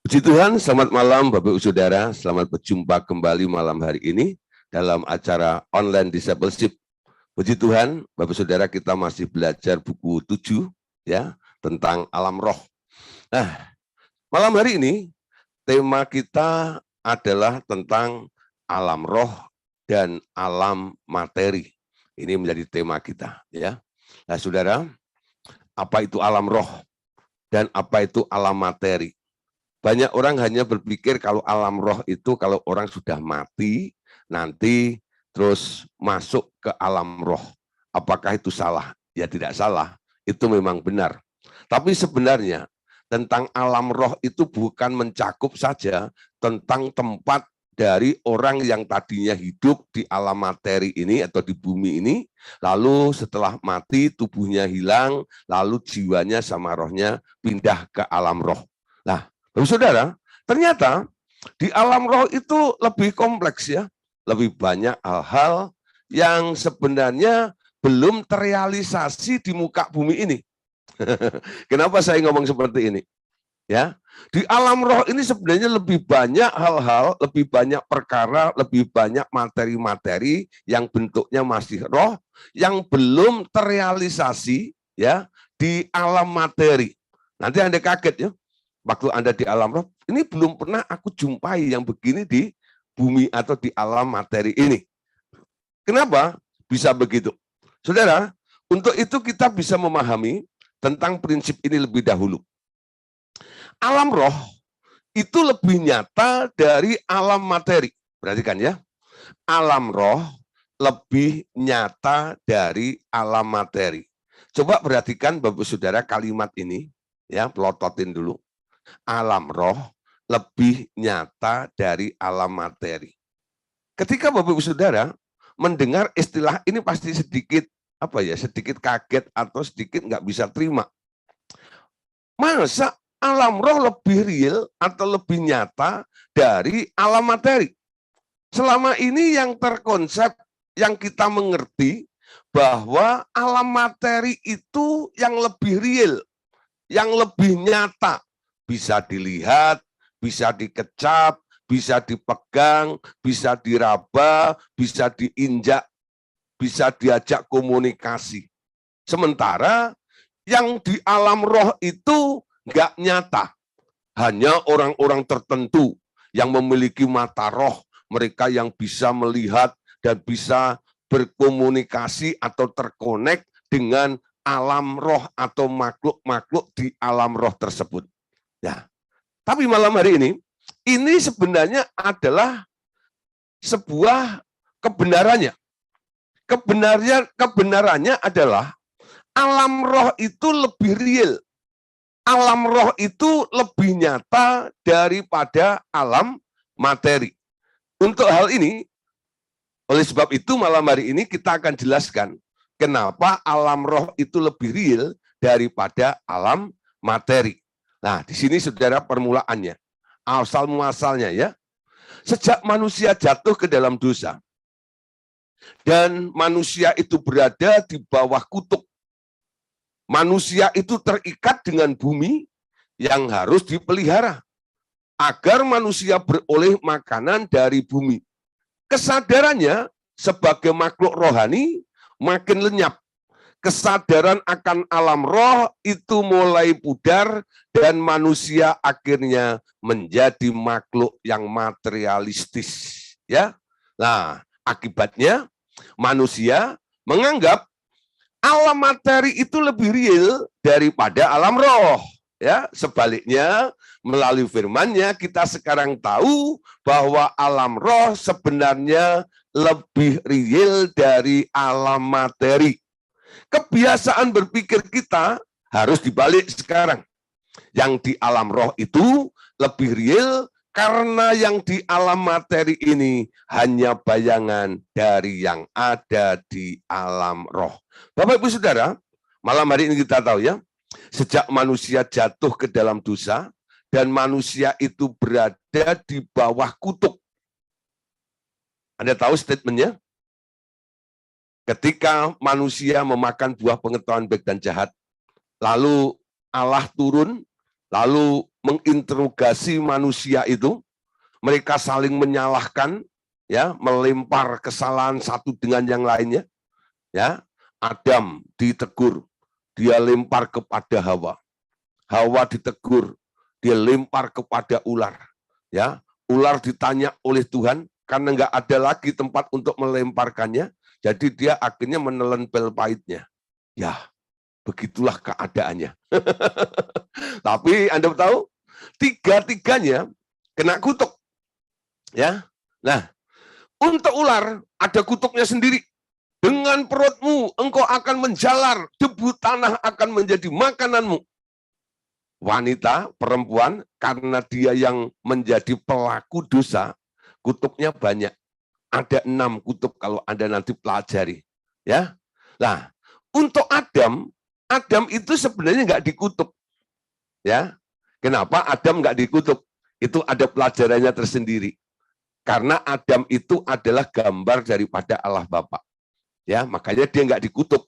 Puji Tuhan, selamat malam Bapak Ibu Saudara, selamat berjumpa kembali malam hari ini dalam acara online discipleship. Puji Tuhan, Bapak Saudara, kita masih belajar buku 7 ya, tentang alam roh. Nah, malam hari ini tema kita adalah tentang alam roh dan alam materi. Ini menjadi tema kita ya. Nah, Saudara, apa itu alam roh dan apa itu alam materi? Banyak orang hanya berpikir kalau alam roh itu kalau orang sudah mati, nanti terus masuk ke alam roh. Apakah itu salah? Ya tidak salah, itu memang benar. Tapi sebenarnya tentang alam roh itu bukan mencakup saja tentang tempat dari orang yang tadinya hidup di alam materi ini atau di bumi ini, lalu setelah mati tubuhnya hilang, lalu jiwanya sama rohnya pindah ke alam roh. Nah, Bapak Saudara, ternyata di alam roh itu lebih kompleks ya, lebih banyak hal-hal yang sebenarnya belum terrealisasi di muka bumi ini. Kenapa saya ngomong seperti ini? Ya, di alam roh ini sebenarnya lebih banyak hal-hal, lebih banyak perkara, lebih banyak materi-materi yang bentuknya masih roh yang belum terrealisasi ya di alam materi. Nanti Anda kaget ya. Waktu Anda di alam roh, ini belum pernah aku jumpai yang begini di bumi atau di alam materi ini. Kenapa bisa begitu? Saudara, untuk itu kita bisa memahami tentang prinsip ini lebih dahulu. Alam roh itu lebih nyata dari alam materi. Perhatikan ya, alam roh lebih nyata dari alam materi. Coba perhatikan Bapak Saudara kalimat ini, ya pelototin dulu. Alam roh lebih nyata dari alam materi. Ketika Bapak Ibu Saudara mendengar istilah ini pasti sedikit sedikit kaget atau sedikit nggak bisa terima. Masa alam roh lebih real atau lebih nyata dari alam materi? Selama ini yang terkonsep, yang kita mengerti bahwa alam materi itu yang lebih real, yang lebih nyata. Bisa dilihat, bisa dikecap, bisa dipegang, bisa diraba, bisa diinjak, bisa diajak komunikasi. Sementara yang di alam roh itu nggak nyata. Hanya orang-orang tertentu yang memiliki mata roh, mereka yang bisa melihat dan bisa berkomunikasi atau terkonek dengan alam roh atau makhluk-makhluk di alam roh tersebut. Ya, tapi malam hari ini sebenarnya adalah sebuah kebenarannya. Kebenarannya adalah alam roh itu lebih real. Alam roh itu lebih nyata daripada alam materi. Untuk hal ini, oleh sebab itu malam hari ini kita akan jelaskan kenapa alam roh itu lebih real daripada alam materi. Nah, di sini saudara permulaannya, asal muasalnya ya. Sejak manusia jatuh ke dalam dosa, dan manusia itu berada di bawah kutuk. Manusia itu terikat dengan bumi yang harus dipelihara, agar manusia beroleh makanan dari bumi. Kesadarannya sebagai makhluk rohani makin lenyap. Kesadaran akan alam roh itu mulai pudar dan manusia akhirnya menjadi makhluk yang materialistis, ya. Nah, akibatnya manusia menganggap alam materi itu lebih real daripada alam roh, ya. Sebaliknya, melalui firman-Nya kita sekarang tahu bahwa alam roh sebenarnya lebih real dari alam materi. Kebiasaan berpikir kita harus dibalik sekarang. Yang di alam roh itu lebih real karena yang di alam materi ini hanya bayangan dari yang ada di alam roh. Bapak Ibu Saudara, malam hari ini kita tahu ya, sejak manusia jatuh ke dalam dosa dan manusia itu berada di bawah kutuk. Anda tahu statementnya? Ketika manusia memakan buah pengetahuan baik dan jahat, lalu Allah turun, lalu menginterogasi manusia itu, mereka saling menyalahkan, ya, melempar kesalahan satu dengan yang lainnya, ya. Adam ditegur, dia lempar kepada Hawa. Hawa ditegur, dia lempar kepada ular, ya. Ular ditanya oleh Tuhan karena nggak ada lagi tempat untuk melemparkannya, jadi dia akhirnya menelan pel pahitnya. Ya, begitulah keadaannya. Tapi Anda tahu, tiga-tiganya kena kutuk, ya. Nah, untuk ular ada kutuknya sendiri. Dengan perutmu engkau akan menjalar, debu tanah akan menjadi makananmu. Wanita, perempuan, karena dia yang menjadi pelaku dosa, kutuknya banyak. Ada 6 kutub kalau Anda nanti pelajari. Ya. Nah, untuk Adam itu sebenarnya nggak dikutuk. Ya. Kenapa Adam nggak dikutuk? Itu ada pelajarannya tersendiri. Karena Adam itu adalah gambar daripada Allah Bapa. Ya, makanya dia nggak dikutuk.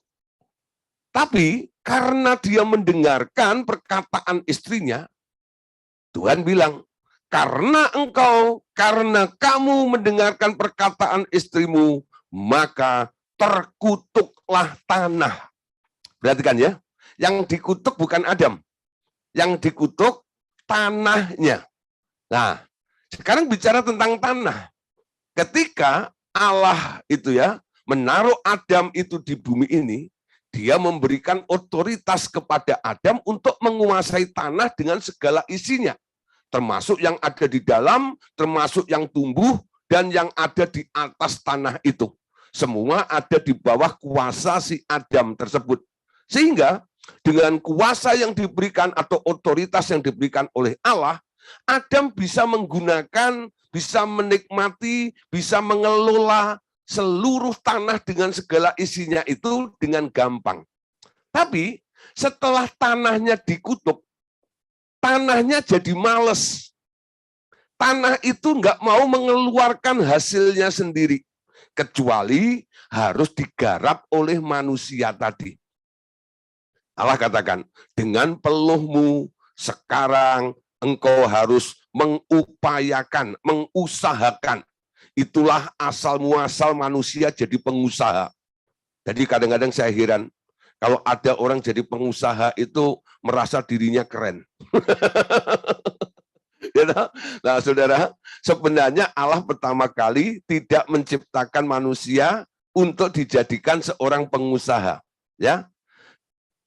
Tapi karena dia mendengarkan perkataan istrinya, Tuhan bilang, karena kamu mendengarkan perkataan istrimu, maka terkutuklah tanah. Perhatikan ya, yang dikutuk bukan Adam, yang dikutuk tanahnya. Nah, sekarang bicara tentang tanah. Ketika Allah itu ya menaruh Adam itu di bumi ini, dia memberikan otoritas kepada Adam untuk menguasai tanah dengan segala isinya. Termasuk yang ada di dalam, termasuk yang tumbuh, dan yang ada di atas tanah itu. Semua ada di bawah kuasa si Adam tersebut. Sehingga dengan kuasa yang diberikan atau otoritas yang diberikan oleh Allah, Adam bisa menggunakan, bisa menikmati, bisa mengelola seluruh tanah dengan segala isinya itu dengan gampang. Tapi setelah tanahnya dikutuk, tanahnya jadi males. Tanah itu nggak mau mengeluarkan hasilnya sendiri, kecuali harus digarap oleh manusia tadi. Allah katakan, dengan peluhmu sekarang engkau harus mengupayakan, mengusahakan. Itulah asal muasal manusia jadi pengusaha. Jadi kadang-kadang saya heran, kalau ada orang jadi pengusaha itu merasa dirinya keren. Nah, saudara, sebenarnya Allah pertama kali tidak menciptakan manusia untuk dijadikan seorang pengusaha. Ya,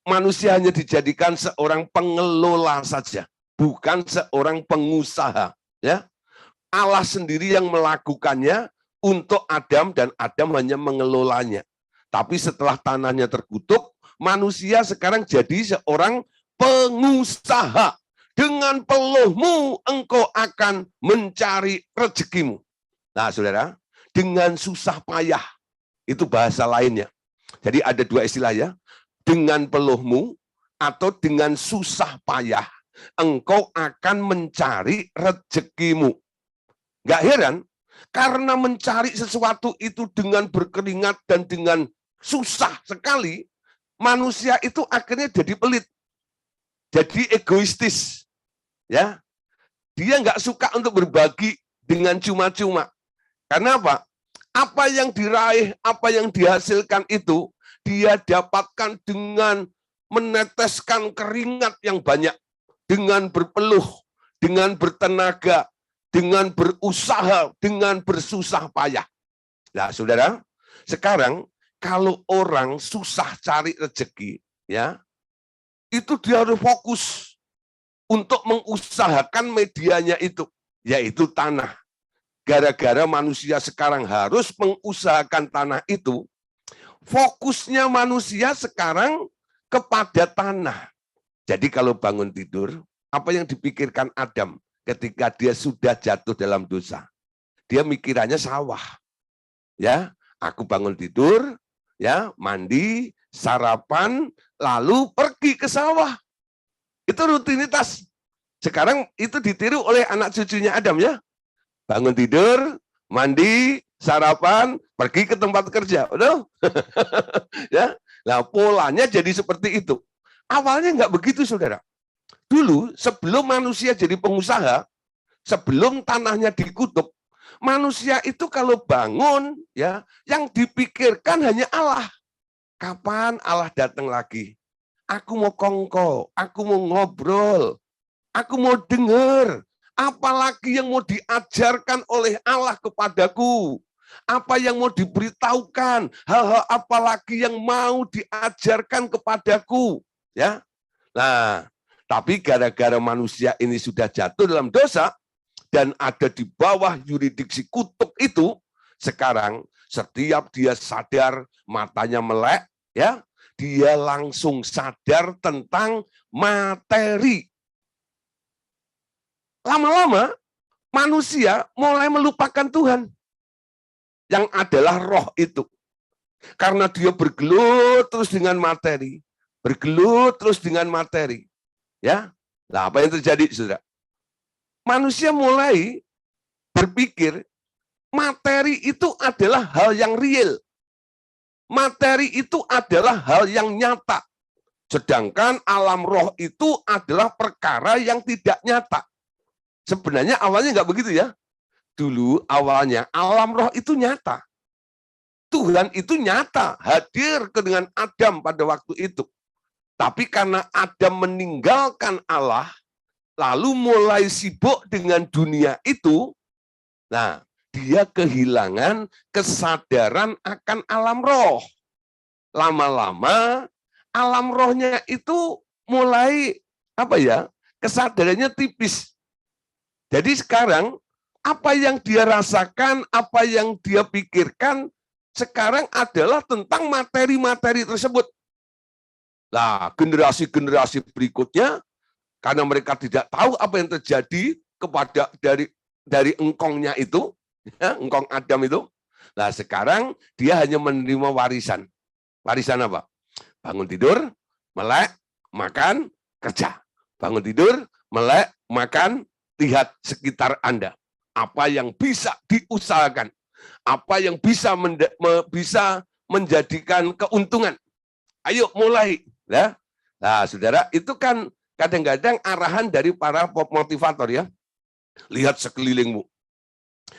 manusia hanya dijadikan seorang pengelola saja, bukan seorang pengusaha. Ya, Allah sendiri yang melakukannya untuk Adam dan Adam hanya mengelolanya. Tapi setelah tanahnya terkutuk, manusia sekarang jadi seorang pengusaha. Dengan peluhmu engkau akan mencari rezekimu. Nah, saudara, dengan susah payah, itu bahasa lainnya. Jadi ada 2 istilah ya. Dengan peluhmu atau dengan susah payah, engkau akan mencari rezekimu. Nggak heran, karena mencari sesuatu itu dengan berkeringat dan dengan susah sekali, manusia itu akhirnya jadi pelit, jadi egoistis. Ya, dia nggak suka untuk berbagi dengan cuma-cuma. Karena apa? Apa yang diraih, apa yang dihasilkan itu, dia dapatkan dengan meneteskan keringat yang banyak, dengan berpeluh, dengan bertenaga, dengan berusaha, dengan bersusah payah. Nah, saudara, sekarang kalau orang susah cari rezeki, ya, itu dia harus fokus untuk mengusahakan medianya itu, yaitu tanah. Gara-gara manusia sekarang harus mengusahakan tanah itu, fokusnya manusia sekarang kepada tanah. Jadi kalau bangun tidur, apa yang dipikirkan Adam ketika dia sudah jatuh dalam dosa? Dia mikirannya sawah. Ya, aku bangun tidur, ya, mandi, sarapan, lalu pergi ke sawah. Itu rutinitas. Sekarang itu ditiru oleh anak cucunya Adam ya. Bangun tidur, mandi, sarapan, pergi ke tempat kerja. Betul? Ya. Nah, polanya jadi seperti itu. Awalnya nggak begitu, saudara. Dulu sebelum manusia jadi pengusaha, sebelum tanahnya dikutuk, manusia itu kalau bangun ya, yang dipikirkan hanya Allah. Kapan Allah datang lagi? Aku mau kongko, aku mau ngobrol, aku mau dengar. Apalagi yang mau diajarkan oleh Allah kepadaku? Apa yang mau diberitahukan? Hal-hal apalagi yang mau diajarkan kepadaku? Ya, nah, tapi gara-gara manusia ini sudah jatuh dalam dosa dan ada di bawah yurisdiksi kutuk itu, sekarang setiap dia sadar matanya melek, ya, dia langsung sadar tentang materi. Lama-lama manusia mulai melupakan Tuhan yang adalah roh itu. Karena dia bergelut terus dengan materi, bergelut terus dengan materi. Ya, nah apa yang terjadi, saudara? Manusia mulai berpikir materi itu adalah hal yang real. Materi itu adalah hal yang nyata. Sedangkan alam roh itu adalah perkara yang tidak nyata. Sebenarnya awalnya nggak begitu ya. Dulu awalnya alam roh itu nyata. Tuhan itu nyata, hadir dengan Adam pada waktu itu. Tapi karena Adam meninggalkan Allah, lalu mulai sibuk dengan dunia itu, nah, dia kehilangan kesadaran akan alam roh. Lama-lama alam rohnya itu mulai kesadarannya tipis. Jadi sekarang apa yang dia rasakan, apa yang dia pikirkan sekarang adalah tentang materi-materi tersebut. Nah, generasi-generasi berikutnya karena mereka tidak tahu apa yang terjadi kepada dari engkongnya itu, ya, engkong Adam itu. Nah, sekarang dia hanya menerima warisan. Warisan apa? Bangun tidur, melek, makan, kerja. Bangun tidur, melek, makan, lihat sekitar Anda. Apa yang bisa diusahakan. Apa yang bisa menjadikan keuntungan. Ayo mulai. Ya. Nah, saudara, itu kan kadang-kadang arahan dari para motivator ya. Lihat sekelilingmu.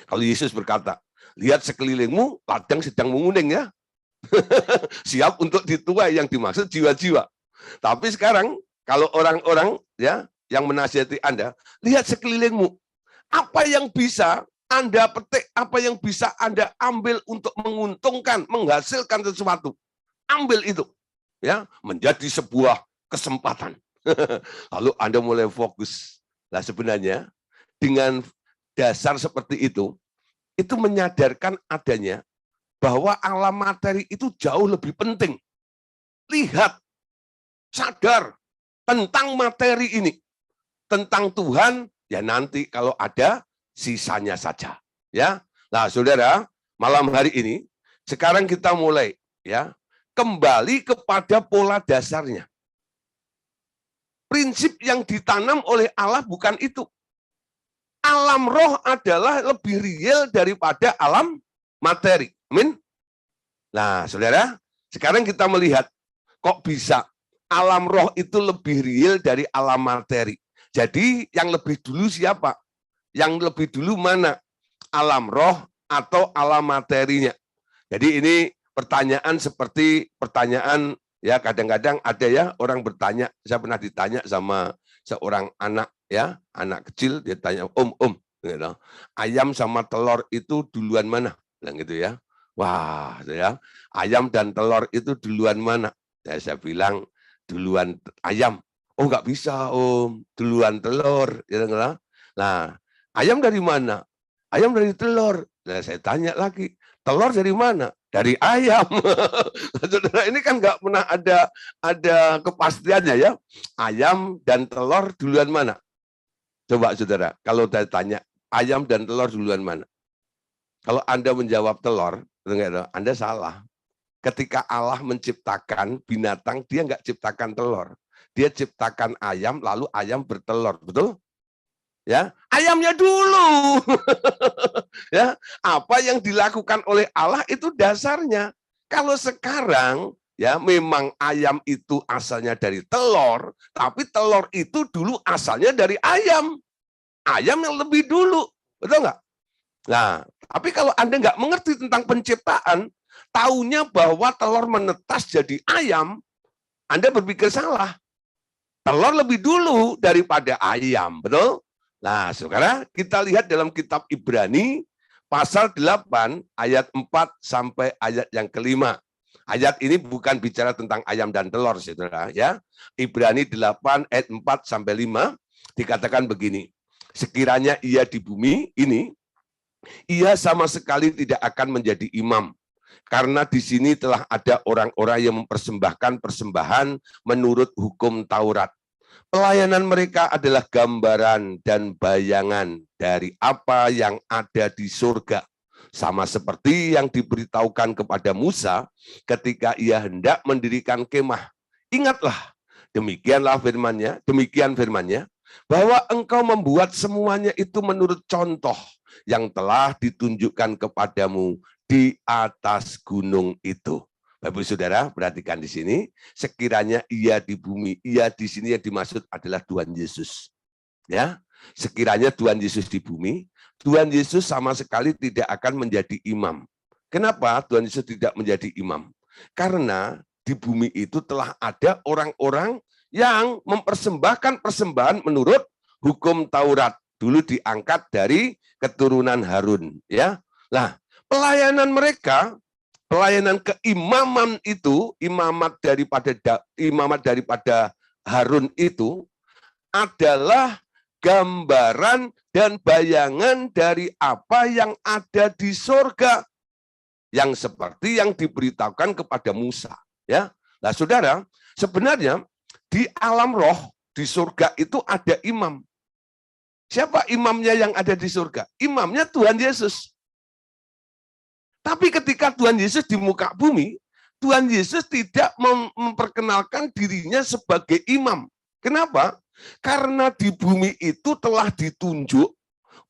Kalau Yesus berkata, lihat sekelilingmu, ladang sedang menguning ya. Siap untuk dituai, yang dimaksud jiwa-jiwa. Tapi sekarang kalau orang-orang ya yang menasihati Anda, lihat sekelilingmu. Apa yang bisa Anda petik, apa yang bisa Anda ambil untuk menguntungkan, menghasilkan sesuatu. Ambil itu. Ya, menjadi sebuah kesempatan. Lalu Anda mulai fokus. Nah, sebenarnya dengan dasar seperti itu menyadarkan adanya bahwa alam materi itu jauh lebih penting. Lihat, sadar tentang materi ini. Tentang Tuhan, ya nanti kalau ada, sisanya saja. Ya, nah saudara, malam hari ini, sekarang kita mulai ya kembali kepada pola dasarnya. Prinsip yang ditanam oleh Allah bukan itu. Alam roh adalah lebih real daripada alam materi. Amin. Nah, saudara, sekarang kita melihat kok bisa alam roh itu lebih real dari alam materi. Jadi yang lebih dulu siapa? Yang lebih dulu mana? Alam roh atau alam materinya? Jadi ini pertanyaan seperti pertanyaan ya, kadang-kadang ada ya orang bertanya, saya pernah ditanya sama seorang anak ya, anak kecil, dia tanya, om, gitu, ayam sama telur itu duluan mana? Bilang gitu ya. Wah, ya, ayam dan telur itu duluan mana? Ya, saya bilang duluan ayam. Oh, nggak bisa om, duluan telur. Gitu, nah, ayam dari mana? Ayam dari telur. Nah, saya tanya lagi, telur dari mana? Dari ayam. Saudara, ini kan nggak pernah ada kepastiannya ya. Ayam dan telur duluan mana? Coba saudara, kalau saya tanya ayam dan telur duluan mana? Kalau Anda menjawab telur, Anda salah. Ketika Allah menciptakan binatang, dia nggak ciptakan telur. Dia ciptakan ayam, lalu ayam bertelur, betul? Ya, ayamnya dulu. Ya, apa yang dilakukan oleh Allah itu dasarnya. Kalau sekarang Ya, memang ayam itu asalnya dari telur, tapi telur itu dulu asalnya dari ayam. Ayam yang lebih dulu, betul nggak? Nah, tapi kalau Anda nggak mengerti tentang penciptaan, taunya bahwa telur menetas jadi ayam, Anda berpikir salah. Telur lebih dulu daripada ayam, betul? Nah, saudara, kita lihat dalam kitab Ibrani, pasal 8, ayat 4 sampai ayat yang kelima. Ayat ini bukan bicara tentang ayam dan telur, saudara. Ya, Ibrani 8, ayat 4 sampai 5, dikatakan begini. Sekiranya ia di bumi ini, ia sama sekali tidak akan menjadi imam. Karena di sini telah ada orang-orang yang mempersembahkan persembahan menurut hukum Taurat. Pelayanan mereka adalah gambaran dan bayangan dari apa yang ada di surga. Sama seperti yang diberitahukan kepada Musa ketika ia hendak mendirikan kemah. Ingatlah, demikian firman-Nya, bahwa engkau membuat semuanya itu menurut contoh yang telah ditunjukkan kepadamu di atas gunung itu. Bapak Saudara, perhatikan di sini, sekiranya ia di bumi, ia di sini yang dimaksud adalah Tuhan Yesus. Ya, sekiranya Tuhan Yesus di bumi, Tuhan Yesus sama sekali tidak akan menjadi imam. Kenapa Tuhan Yesus tidak menjadi imam? Karena di bumi itu telah ada orang-orang yang mempersembahkan persembahan menurut hukum Taurat. Dulu diangkat dari keturunan Harun. Ya, nah pelayanan mereka, pelayanan keimaman itu, imamat daripada Harun itu adalah gambaran dan bayangan dari apa yang ada di surga, yang seperti yang diberitahukan kepada Musa. Ya, nah saudara, sebenarnya di alam roh di surga itu ada imam. Siapa imamnya yang ada di surga? Imamnya Tuhan Yesus. Tapi ketika Tuhan Yesus di muka bumi, Tuhan Yesus tidak memperkenalkan dirinya sebagai imam. Kenapa? Karena di bumi itu telah ditunjuk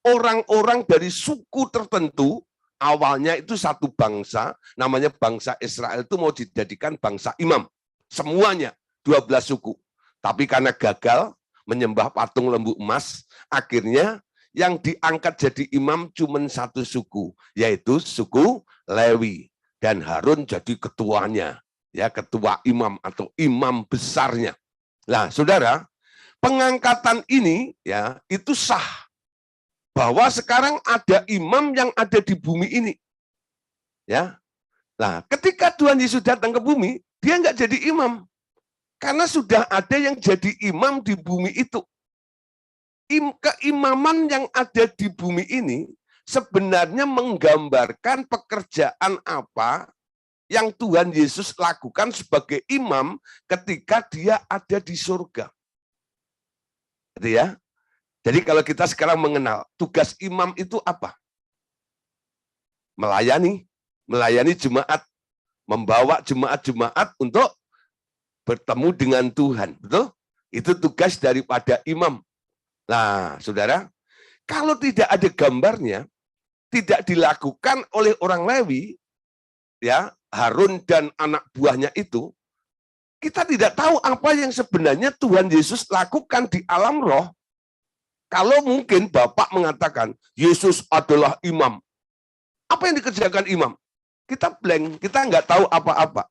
orang-orang dari suku tertentu, awalnya itu satu bangsa, namanya bangsa Israel itu mau dijadikan bangsa imam. Semuanya, 12 suku. Tapi karena gagal menyembah patung lembu emas, akhirnya yang diangkat jadi imam cuma satu suku, yaitu suku Lewi. Dan Harun jadi ketuanya, ya, ketua imam atau imam besarnya. Nah, saudara, pengangkatan ini ya itu sah bahwa sekarang ada imam yang ada di bumi ini. Ya. Nah, ketika Tuhan Yesus datang ke bumi, dia nggak jadi imam. Karena sudah ada yang jadi imam di bumi itu. Keimaman yang ada di bumi ini sebenarnya menggambarkan pekerjaan apa yang Tuhan Yesus lakukan sebagai imam ketika dia ada di surga. Gitu ya. Jadi kalau kita sekarang mengenal tugas imam itu apa? Melayani jemaat, membawa jemaat-jemaat untuk bertemu dengan Tuhan, betul? Itu tugas daripada imam. Nah, saudara, kalau tidak ada gambarnya, tidak dilakukan oleh orang Lewi, ya, Harun dan anak buahnya itu, kita tidak tahu apa yang sebenarnya Tuhan Yesus lakukan di alam roh. Kalau mungkin Bapak mengatakan, Yesus adalah imam. Apa yang dikerjakan imam? Kita blank, kita nggak tahu apa-apa.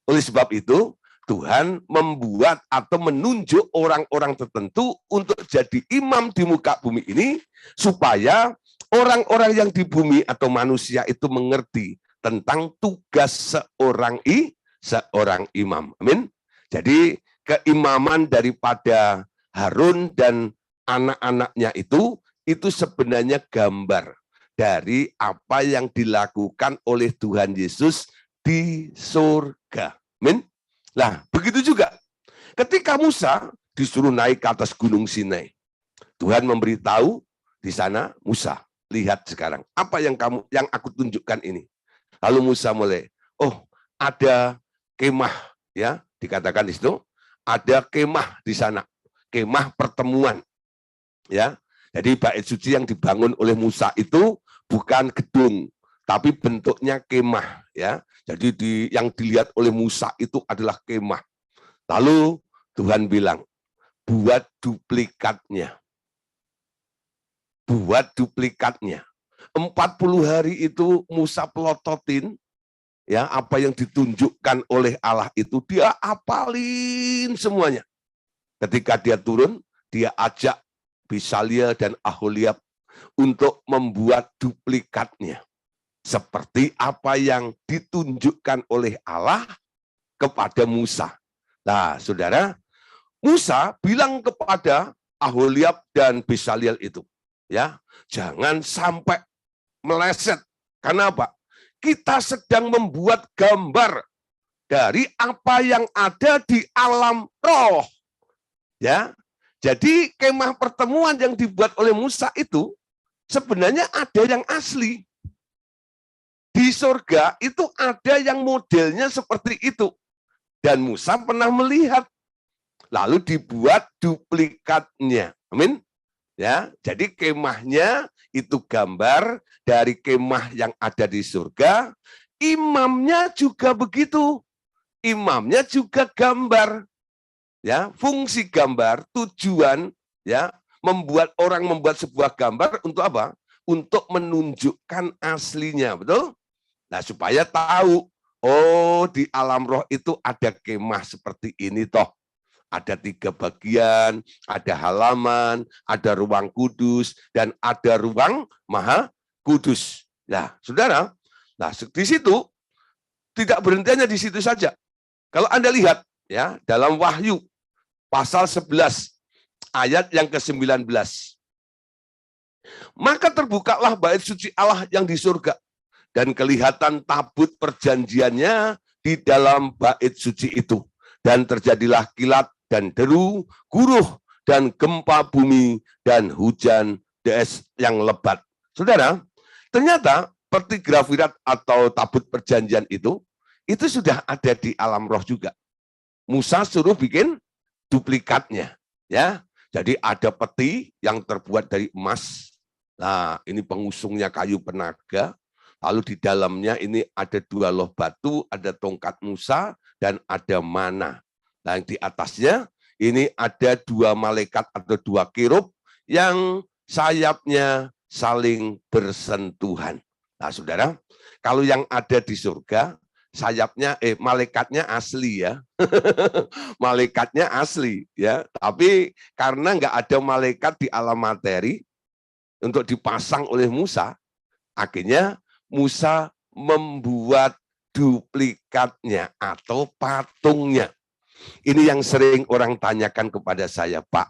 Oleh sebab itu, Tuhan membuat atau menunjuk orang-orang tertentu untuk jadi imam di muka bumi ini, supaya orang-orang yang di bumi atau manusia itu mengerti tentang tugas seorang imam. Amin. Jadi keimaman daripada Harun dan anak-anaknya itu sebenarnya gambar dari apa yang dilakukan oleh Tuhan Yesus di surga. Amin. Nah, begitu juga ketika Musa disuruh naik ke atas gunung Sinai. Tuhan memberitahu di sana, Musa, lihat sekarang apa yang aku tunjukkan ini. Lalu Musa mulai, oh, ada kemah, ya, dikatakan di situ, ada kemah di sana, kemah pertemuan. Ya. Jadi bait suci yang dibangun oleh Musa itu bukan gedung, tapi bentuknya kemah, ya. Jadi yang dilihat oleh Musa itu adalah kemah. Lalu Tuhan bilang, buat duplikatnya. Buat duplikatnya. 40 hari itu Musa pelototin, ya, apa yang ditunjukkan oleh Allah itu dia apalin semuanya. Ketika dia turun, dia ajak Bisalya dan Aholiab untuk membuat duplikatnya. Seperti apa yang ditunjukkan oleh Allah kepada Musa. Nah, saudara, Musa bilang kepada Aholiab dan Bisalya itu, ya, jangan sampai meleset. Karena apa? Kita sedang membuat gambar dari apa yang ada di alam roh. Ya. Jadi kemah pertemuan yang dibuat oleh Musa itu sebenarnya ada yang asli. Di surga itu ada yang modelnya seperti itu. Dan Musa pernah melihat. Lalu dibuat duplikatnya. Amin. Ya, jadi kemahnya itu gambar dari kemah yang ada di surga. Imamnya juga begitu. Imamnya juga gambar. Ya, fungsi gambar, tujuan, ya, membuat sebuah gambar untuk apa? Untuk menunjukkan aslinya, betul? Nah, supaya tahu, oh, di alam roh itu ada kemah seperti ini toh. Ada 3 bagian, ada halaman, ada ruang kudus, dan ada ruang maha kudus. Nah, saudara, nah di situ tidak berhentinya di situ saja. Kalau Anda lihat, ya, dalam Wahyu pasal 11 ayat yang ke-19. Maka terbukalah bait suci Allah yang di surga, dan kelihatan tabut perjanjiannya di dalam bait suci itu. Dan terjadilah kilat dan deru, guruh, dan gempa bumi, dan hujan des yang lebat. Saudara, ternyata peti grafirat atau tabut perjanjian itu sudah ada di alam roh juga. Musa suruh bikin duplikatnya. Ya, jadi ada peti yang terbuat dari emas. Nah, ini pengusungnya kayu penaga. Lalu di dalamnya ini ada 2 loh batu, ada tongkat Musa, dan ada mana. Nah, yang di atasnya ini ada 2 malaikat atau 2 kerub yang sayapnya saling bersentuhan. Nah, saudara, kalau yang ada di surga, sayapnya, malaikatnya asli ya. Malaikatnya asli ya. Tapi karena nggak ada malaikat di alam materi untuk dipasang oleh Musa, akhirnya Musa membuat duplikatnya atau patungnya. Ini yang sering orang tanyakan kepada saya, Pak.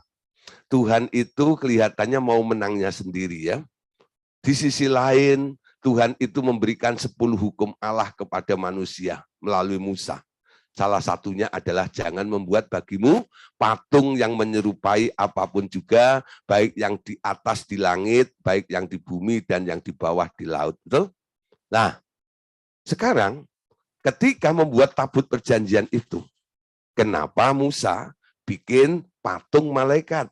Tuhan itu kelihatannya mau menangnya sendiri ya. Di sisi lain, Tuhan itu memberikan 10 hukum Allah kepada manusia melalui Musa. Salah satunya adalah jangan membuat bagimu patung yang menyerupai apapun juga, baik yang di atas di langit, baik yang di bumi, dan yang di bawah di laut. Betul? Nah, sekarang ketika membuat tabut perjanjian itu, kenapa Musa bikin patung malaikat?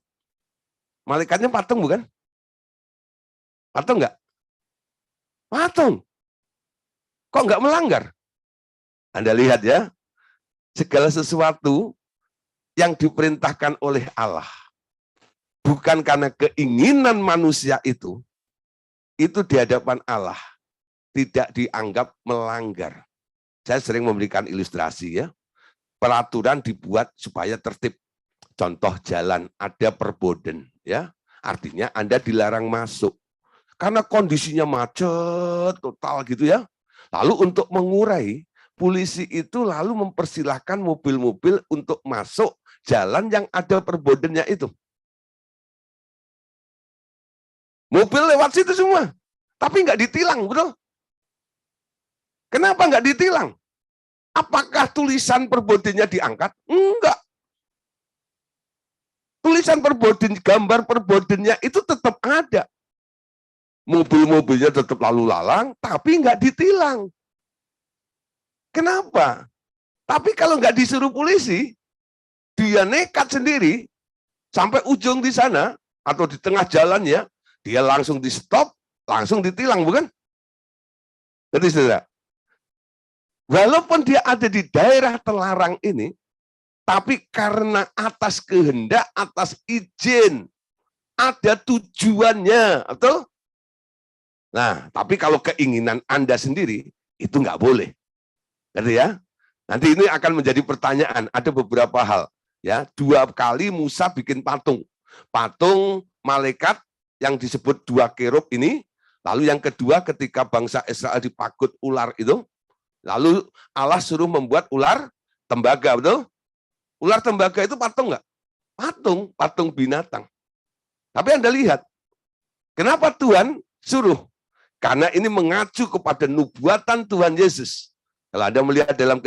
Malaikatnya patung bukan? Patung enggak? Patung. Kok enggak melanggar? Anda lihat ya, segala sesuatu yang diperintahkan oleh Allah, bukan karena keinginan manusia itu di hadapan Allah tidak dianggap melanggar. Saya sering memberikan ilustrasi ya, peraturan dibuat supaya tertib. Contoh jalan, ada perboden ya, artinya Anda dilarang masuk. Karena kondisinya macet total gitu ya. Lalu untuk mengurai, polisi itu lalu mempersilahkan mobil-mobil untuk masuk jalan yang ada perbodennya itu. Mobil lewat situ semua, tapi nggak ditilang, betul? Kenapa nggak ditilang? Apakah tulisan perbodennya diangkat? Enggak. Tulisan perboden, gambar perbodennya itu tetap ada. Mobil-mobilnya tetap lalu lalang, tapi nggak ditilang. Kenapa? Tapi kalau nggak disuruh polisi, dia nekat sendiri, sampai ujung di sana, atau di tengah jalannya, dia langsung di stop, langsung ditilang, bukan? Jadi saudara, walaupun dia ada di daerah terlarang ini, tapi karena atas kehendak, atas izin, ada tujuannya, betul? Nah, tapi kalau keinginan Anda sendiri, itu nggak boleh. Ngerti ya? Nanti ini akan menjadi pertanyaan, ada beberapa hal. Ya, 2 kali Musa bikin patung. Patung malaikat yang disebut 2 kerub ini, lalu yang kedua ketika bangsa Israel dipakut ular itu, lalu Allah suruh membuat ular tembaga, betul? Ular tembaga itu patung nggak? Patung, patung binatang. Tapi Anda lihat, kenapa Tuhan suruh? Karena ini mengacu kepada nubuatan Tuhan Yesus. Kalau Anda melihat dalam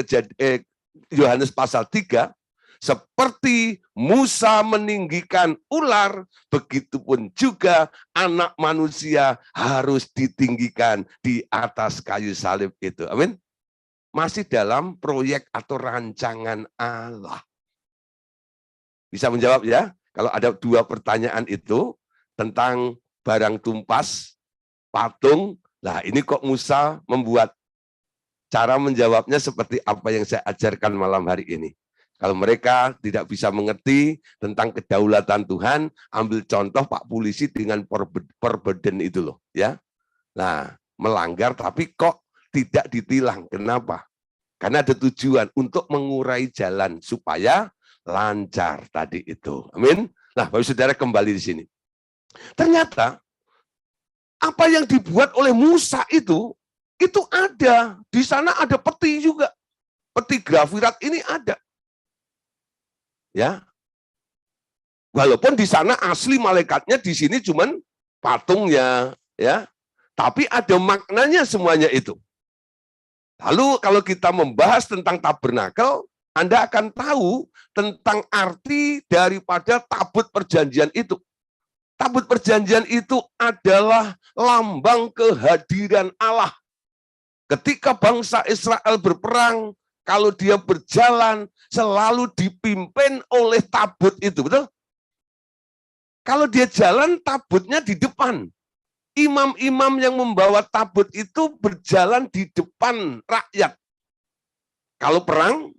Yohanes pasal 3, seperti Musa meninggikan ular, begitupun juga anak manusia harus ditinggikan di atas kayu salib itu. Amin. Masih dalam proyek atau rancangan Allah. Bisa menjawab ya? Kalau ada 2 pertanyaan itu tentang barang tumpas, patung, lah ini kok Musa membuat? Cara menjawabnya seperti apa yang saya ajarkan malam hari ini. Kalau mereka tidak bisa mengerti tentang kedaulatan Tuhan, ambil contoh Pak Polisi dengan perbeden itu loh, ya. Nah, melanggar tapi kok tidak ditilang. Kenapa? Karena ada tujuan untuk mengurai jalan supaya lancar tadi itu. Amin. Nah, Bapak Saudara kembali di sini. Ternyata apa yang dibuat oleh Musa itu ada. Di sana ada peti juga. Peti grafirat ini ada. Ya. Walaupun di sana asli malaikatnya, di sini cuman patungnya, ya. Tapi ada maknanya semuanya itu. Lalu kalau kita membahas tentang tabernakel, Anda akan tahu tentang arti daripada tabut perjanjian itu. Tabut perjanjian itu adalah lambang kehadiran Allah. Ketika bangsa Israel berperang, kalau dia berjalan, selalu dipimpin oleh tabut itu, betul? Kalau dia jalan, tabutnya di depan. Imam-imam yang membawa tabut itu berjalan di depan rakyat. Kalau perang,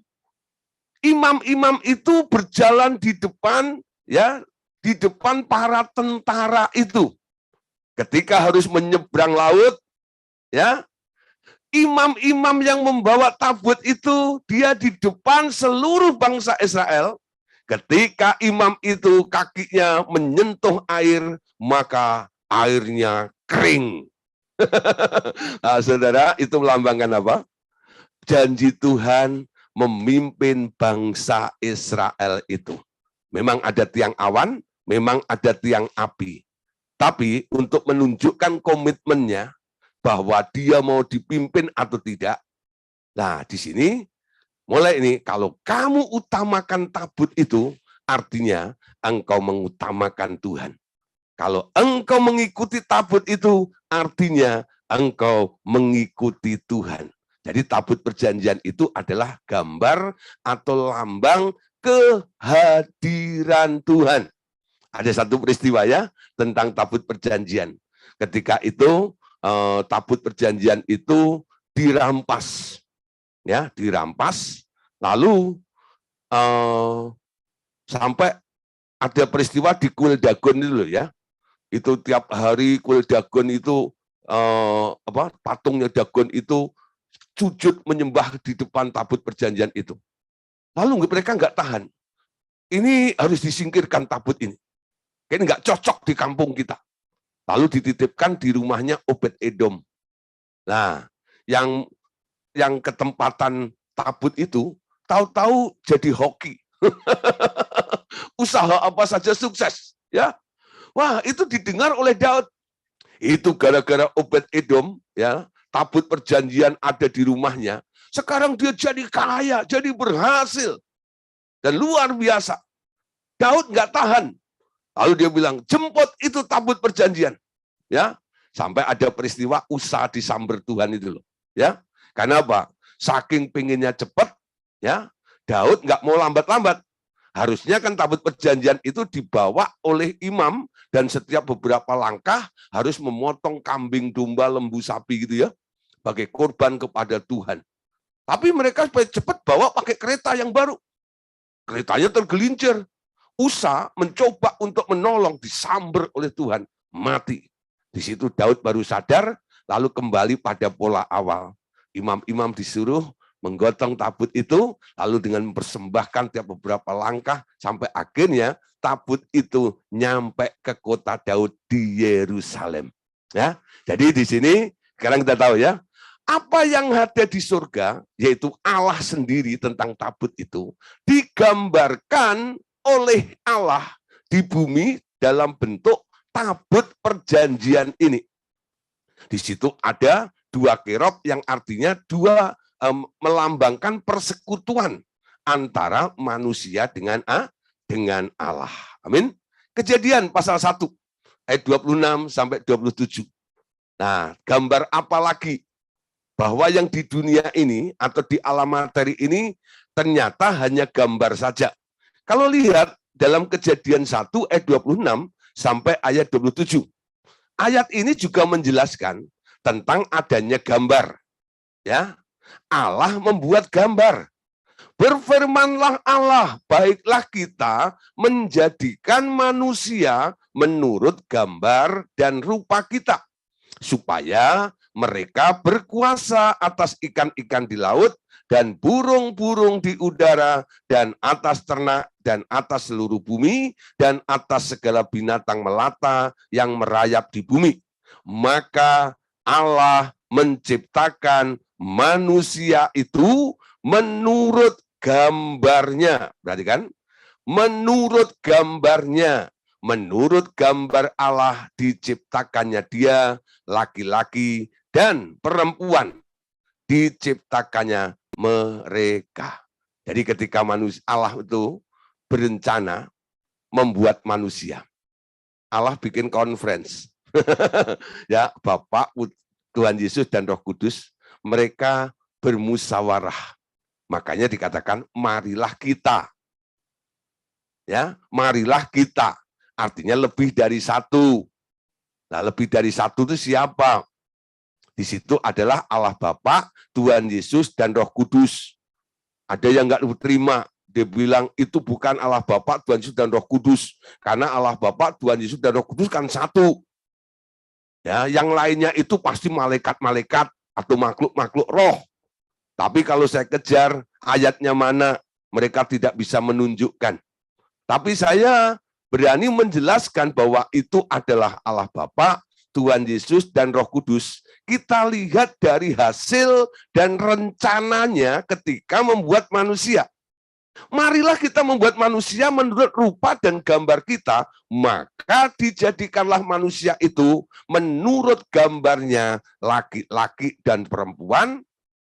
imam-imam itu berjalan di depan, ya, di depan para tentara itu. Ketika harus menyeberang laut, ya, imam-imam yang membawa tabut itu, dia di depan seluruh bangsa Israel. Ketika imam itu kakinya menyentuh air, maka airnya kering. Nah, saudara, itu melambangkan apa? Janji Tuhan memimpin bangsa Israel itu. Memang ada tiang awan, memang ada tiang api. Tapi untuk menunjukkan komitmennya, bahwa dia mau dipimpin atau tidak. Nah, di sini mulai ini, kalau kamu utamakan tabut itu, artinya engkau mengutamakan Tuhan. Kalau engkau mengikuti tabut itu, artinya engkau mengikuti Tuhan. Jadi tabut perjanjian itu adalah gambar atau lambang kehadiran Tuhan. Ada satu peristiwa ya tentang tabut perjanjian. Ketika itu tabut perjanjian itu dirampas, ya, dirampas, lalu sampai ada peristiwa di kuil Dagon itu loh ya, itu tiap hari kuil Dagon itu patungnya Dagon itu sujud menyembah di depan tabut perjanjian itu. Lalu mereka nggak tahan, ini harus disingkirkan tabut ini, kayaknya nggak cocok di kampung kita. Lalu dititipkan di rumahnya Obed Edom. Nah, yang ketempatan tabut itu, tahu-tahu jadi hoki. Usaha apa saja sukses, ya. Wah, itu didengar oleh Daud. Itu gara-gara Obed Edom, ya, tabut perjanjian ada di rumahnya. Sekarang dia jadi kaya, jadi berhasil. Dan luar biasa. Daud nggak tahan. Lalu dia bilang, jemput itu tabut perjanjian. Ya, sampai ada peristiwa Usa disamber Tuhan itu loh. Ya, karena apa? Saking pengennya cepat, ya, Daud nggak mau lambat-lambat. Harusnya kan tabut perjanjian itu dibawa oleh imam dan setiap beberapa langkah harus memotong kambing, domba, lembu, sapi gitu ya. sebagai korban kepada Tuhan. Tapi mereka supaya cepat bawa pakai kereta yang baru. Keretanya tergelincir. Usa mencoba untuk menolong, disamber oleh Tuhan, mati. Di situ Daud baru sadar, lalu kembali pada pola awal. Imam-imam disuruh menggotong tabut itu, lalu dengan mempersembahkan tiap beberapa langkah, sampai akhirnya tabut itu nyampe ke kota Daud di Yerusalem. Ya, jadi di sini sekarang kita tahu ya, apa yang ada di surga, yaitu Allah sendiri tentang tabut itu, digambarkan oleh Allah di bumi dalam bentuk tabut perjanjian ini. Di situ ada dua kerub yang artinya dua melambangkan persekutuan antara manusia dengan Allah. Amin. Kejadian pasal 1 ayat 26 sampai 27. Nah, gambar apa lagi? Bahwa yang di dunia ini atau di alam materi ini ternyata hanya gambar saja. Kalau lihat dalam Kejadian 1 ayat 26 sampai ayat 27. Ayat ini juga menjelaskan tentang adanya gambar. Ya, Allah membuat gambar. Berfirmanlah Allah, baiklah kita menjadikan manusia menurut gambar dan rupa kita, supaya mereka berkuasa atas ikan-ikan di laut dan burung-burung di udara dan atas ternak dan atas seluruh bumi dan atas segala binatang melata yang merayap di bumi. Maka Allah menciptakan manusia itu menurut gambarnya. Berarti kan? Menurut gambarnya. Menurut gambar Allah diciptakannya dia, laki-laki dan perempuan. Diciptakannya mereka. Jadi ketika Allah itu berencana membuat manusia, Allah bikin conference. Ya, Bapa, Tuhan Yesus dan Roh Kudus, mereka bermusyawarah. Makanya dikatakan marilah kita. Ya, marilah kita. Artinya lebih dari satu. Nah, lebih dari satu itu siapa? Di situ adalah Allah Bapa, Tuhan Yesus dan Roh Kudus. Ada yang enggak terima, dia bilang itu bukan Allah Bapa, Tuhan Yesus dan Roh Kudus. Karena Allah Bapa, Tuhan Yesus dan Roh Kudus kan satu. Ya, yang lainnya itu pasti malaikat-malaikat atau makhluk-makhluk roh. Tapi kalau saya kejar ayatnya mana, mereka tidak bisa menunjukkan. Tapi saya berani menjelaskan bahwa itu adalah Allah Bapa, Tuhan Yesus, dan Roh Kudus. Kita lihat dari hasil dan rencananya ketika membuat manusia. Marilah kita membuat manusia menurut rupa dan gambar kita, maka dijadikanlah manusia itu menurut gambarnya laki-laki dan perempuan.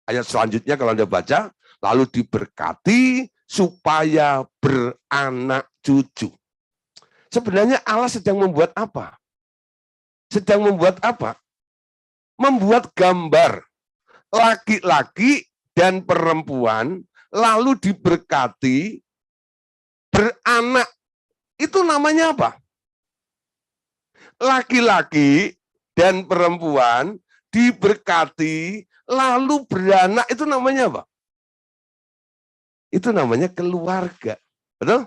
Ayat selanjutnya kalau Anda baca, lalu diberkati supaya beranak cucu. Sebenarnya Allah sedang membuat apa? Sedang membuat apa? Membuat gambar laki-laki dan perempuan, lalu diberkati beranak. Itu namanya apa? Laki-laki dan perempuan diberkati lalu beranak, itu namanya apa? Itu namanya keluarga. Betul?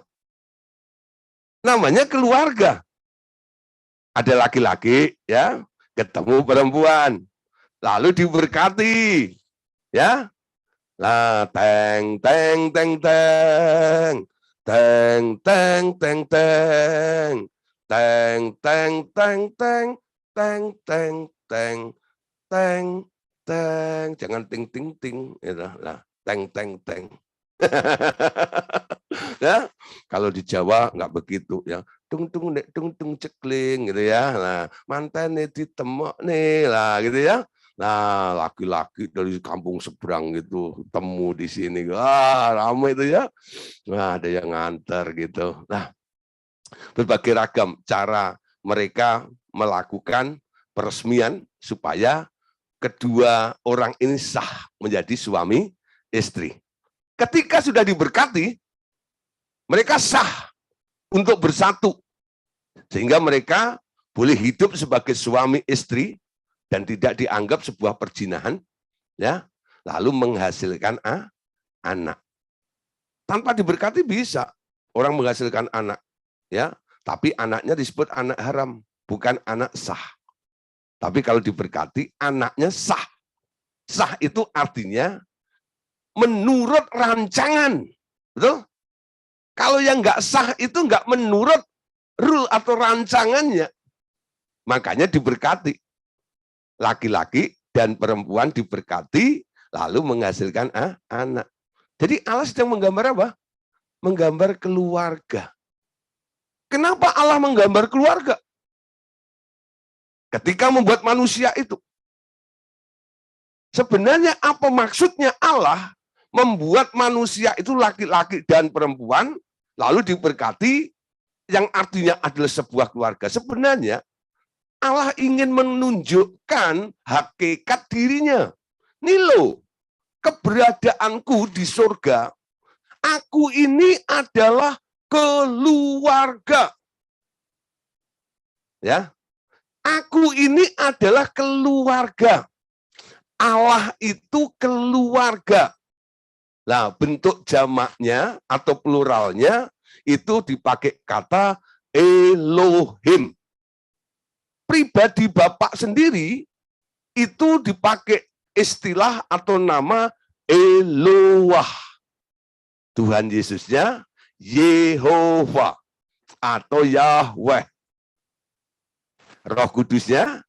Namanya keluarga. Ada laki-laki, ya, ketemu perempuan, lalu diberkati, ya. Lah, teng teng teng teng, teng teng teng teng, teng teng teng teng, teng teng teng teng teng, jangan ting ting ting, gitu lah, teng teng teng. Ya, kalau di Jawa nggak begitu ya, tung tung nek tung tung cekling gitu ya. Nah, mantene ditemok nih lah gitu ya. Nah, laki-laki dari kampung seberang gitu temu di sini. Wah, ramai itu ya. Nah, ada yang nganter gitu. Nah, berbagai ragam cara mereka melakukan peresmian supaya kedua orang ini sah menjadi suami istri. Ketika sudah diberkati, mereka sah untuk bersatu. Sehingga mereka boleh hidup sebagai suami istri dan tidak dianggap sebuah perzinahan. ya, lalu menghasilkan anak. Tanpa diberkati bisa orang menghasilkan anak, ya, tapi anaknya disebut anak haram, bukan anak sah. Tapi kalau diberkati, anaknya sah. Sah itu artinya menurut rancangan, betul? Kalau yang nggak sah itu nggak menurut rule atau rancangannya, makanya diberkati. Laki-laki dan perempuan diberkati, lalu menghasilkan anak. Jadi Allah sedang menggambar apa? Menggambar keluarga. Kenapa Allah menggambar keluarga? Ketika membuat manusia itu. Sebenarnya apa maksudnya Allah membuat manusia itu laki-laki dan perempuan, lalu diberkati, yang artinya adalah sebuah keluarga. Sebenarnya Allah ingin menunjukkan hakikat dirinya. Nih loh, keberadaanku di surga, aku ini adalah keluarga. Ya, aku ini adalah keluarga. Allah itu keluarga. Nah, bentuk jamaknya atau pluralnya itu dipakai kata Elohim. Pribadi Bapak sendiri itu dipakai istilah atau nama Eloah. Tuhan Yesusnya Yehova atau Yahweh. Roh Kudusnya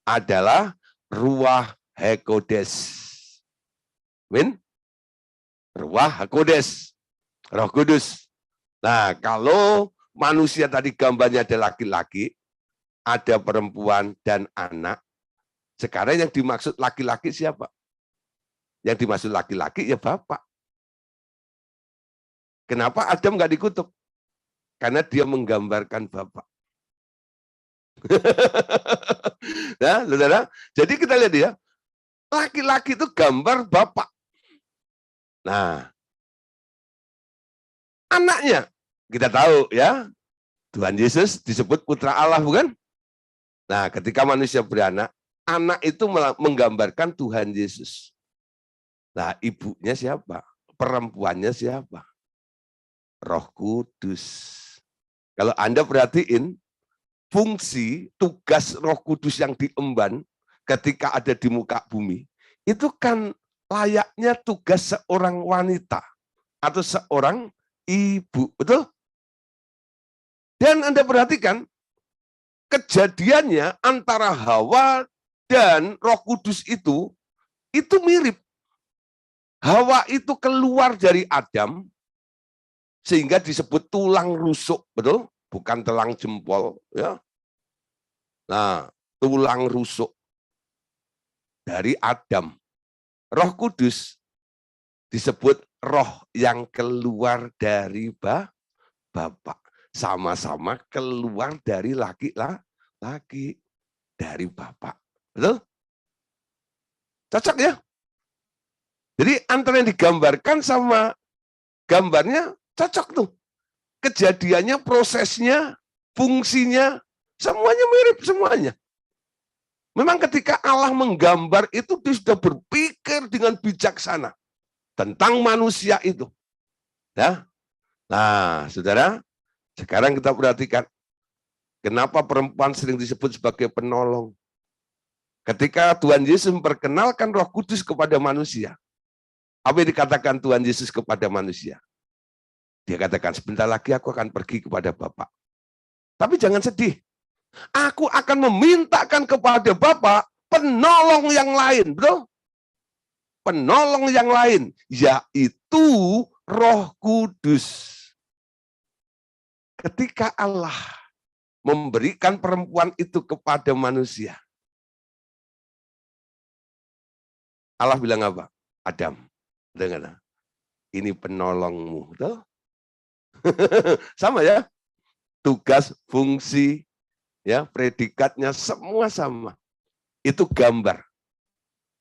adalah Ruach HaKodesh. Amin. Ruach HaKodesh. Roh Kudus. Nah, kalau manusia tadi gambarnya ada laki-laki, ada perempuan dan anak. Sekarang yang dimaksud laki-laki siapa? Yang dimaksud laki-laki ya Bapak. Kenapa Adam nggak dikutuk? Karena dia menggambarkan Bapak. Nah, saudara, jadi kita lihat ya, laki-laki itu gambar Bapak. Nah, anaknya kita tahu ya, Tuhan Yesus disebut putra Allah, bukan? Nah, ketika manusia beranak, anak itu menggambarkan Tuhan Yesus. Nah, ibunya siapa? Perempuannya siapa? Roh Kudus. Kalau Anda perhatiin, fungsi, tugas Roh Kudus yang diemban ketika ada di muka bumi, itu kan layaknya tugas seorang wanita atau seorang ibu, betul? Dan Anda perhatikan, kejadiannya antara Hawa dan Roh Kudus itu mirip. Hawa itu keluar dari Adam, sehingga disebut tulang rusuk, betul? Bukan telang jempol, ya. Nah, tulang rusuk dari Adam. Roh Kudus disebut roh yang keluar dari Bapak. Sama-sama keluar dari laki-laki, dari Bapak. Betul? Cocok ya? Jadi antara yang digambarkan sama gambarnya cocok tuh. Kejadiannya, prosesnya, fungsinya, semuanya mirip semuanya. Memang ketika Allah menggambar itu, dia sudah berpikir dengan bijaksana tentang manusia itu. Ya. Nah, saudara, sekarang kita perhatikan kenapa perempuan sering disebut sebagai penolong. Ketika Tuhan Yesus memperkenalkan Roh Kudus kepada manusia, apa yang dikatakan Tuhan Yesus kepada manusia? Dia katakan, sebentar lagi aku akan pergi kepada Bapa. Tapi jangan sedih. Aku akan memintakan kepada Bapa penolong yang lain, bro. Penolong yang lain, yaitu Roh Kudus. Ketika Allah memberikan perempuan itu kepada manusia, Allah bilang apa? Adam, dengar, ini penolongmu, betul? Sama ya, tugas, fungsi, ya, predikatnya semua sama. Itu gambar.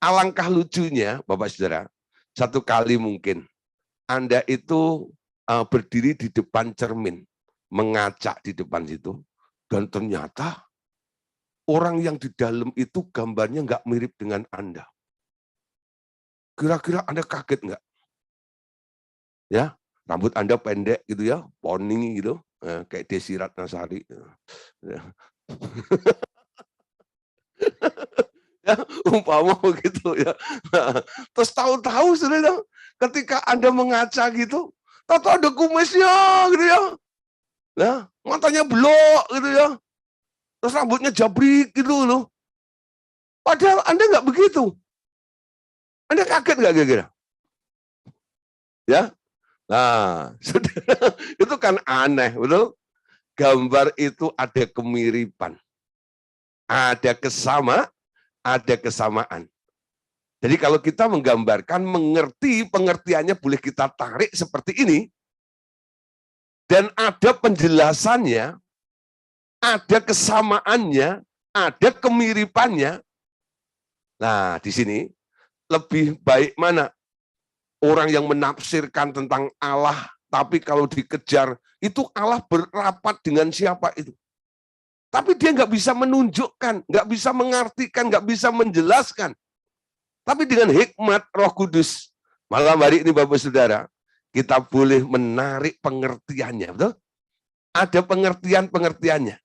Alangkah lucunya, Bapak Saudara, satu kali mungkin Anda itu berdiri di depan cermin, mengacak di depan situ, dan ternyata orang yang di dalam itu gambarnya nggak mirip dengan Anda. Kira-kira Anda kaget nggak? Ya, rambut Anda pendek gitu ya, poni gitu, kayak Desi Ratnasari. Ya. Ya, umpama begitu ya. Nah, terus tahu-tahu saudara, ketika Anda mengaca gitu, tahu ada kumisnya gitu ya. Nah, matanya blok gitu ya. Terus rambutnya jabrik gitu loh. Padahal Anda nggak begitu. Anda kaget nggak kira-kira? Ya, nah, saudara, itu kan aneh, betul? Gambar itu ada kemiripan, ada kesamaan. Jadi kalau kita menggambarkan, mengerti pengertiannya boleh kita tarik seperti ini, dan ada penjelasannya, ada kesamaannya, ada kemiripannya. Nah, di sini lebih baik mana? Orang yang menafsirkan tentang Allah, tapi kalau dikejar, itu Allah berapat dengan siapa itu. Tapi dia nggak bisa menunjukkan, nggak bisa mengartikan, nggak bisa menjelaskan. Tapi dengan hikmat Roh Kudus, malam hari ini Bapak Saudara, kita boleh menarik pengertiannya, betul? Ada pengertiannya.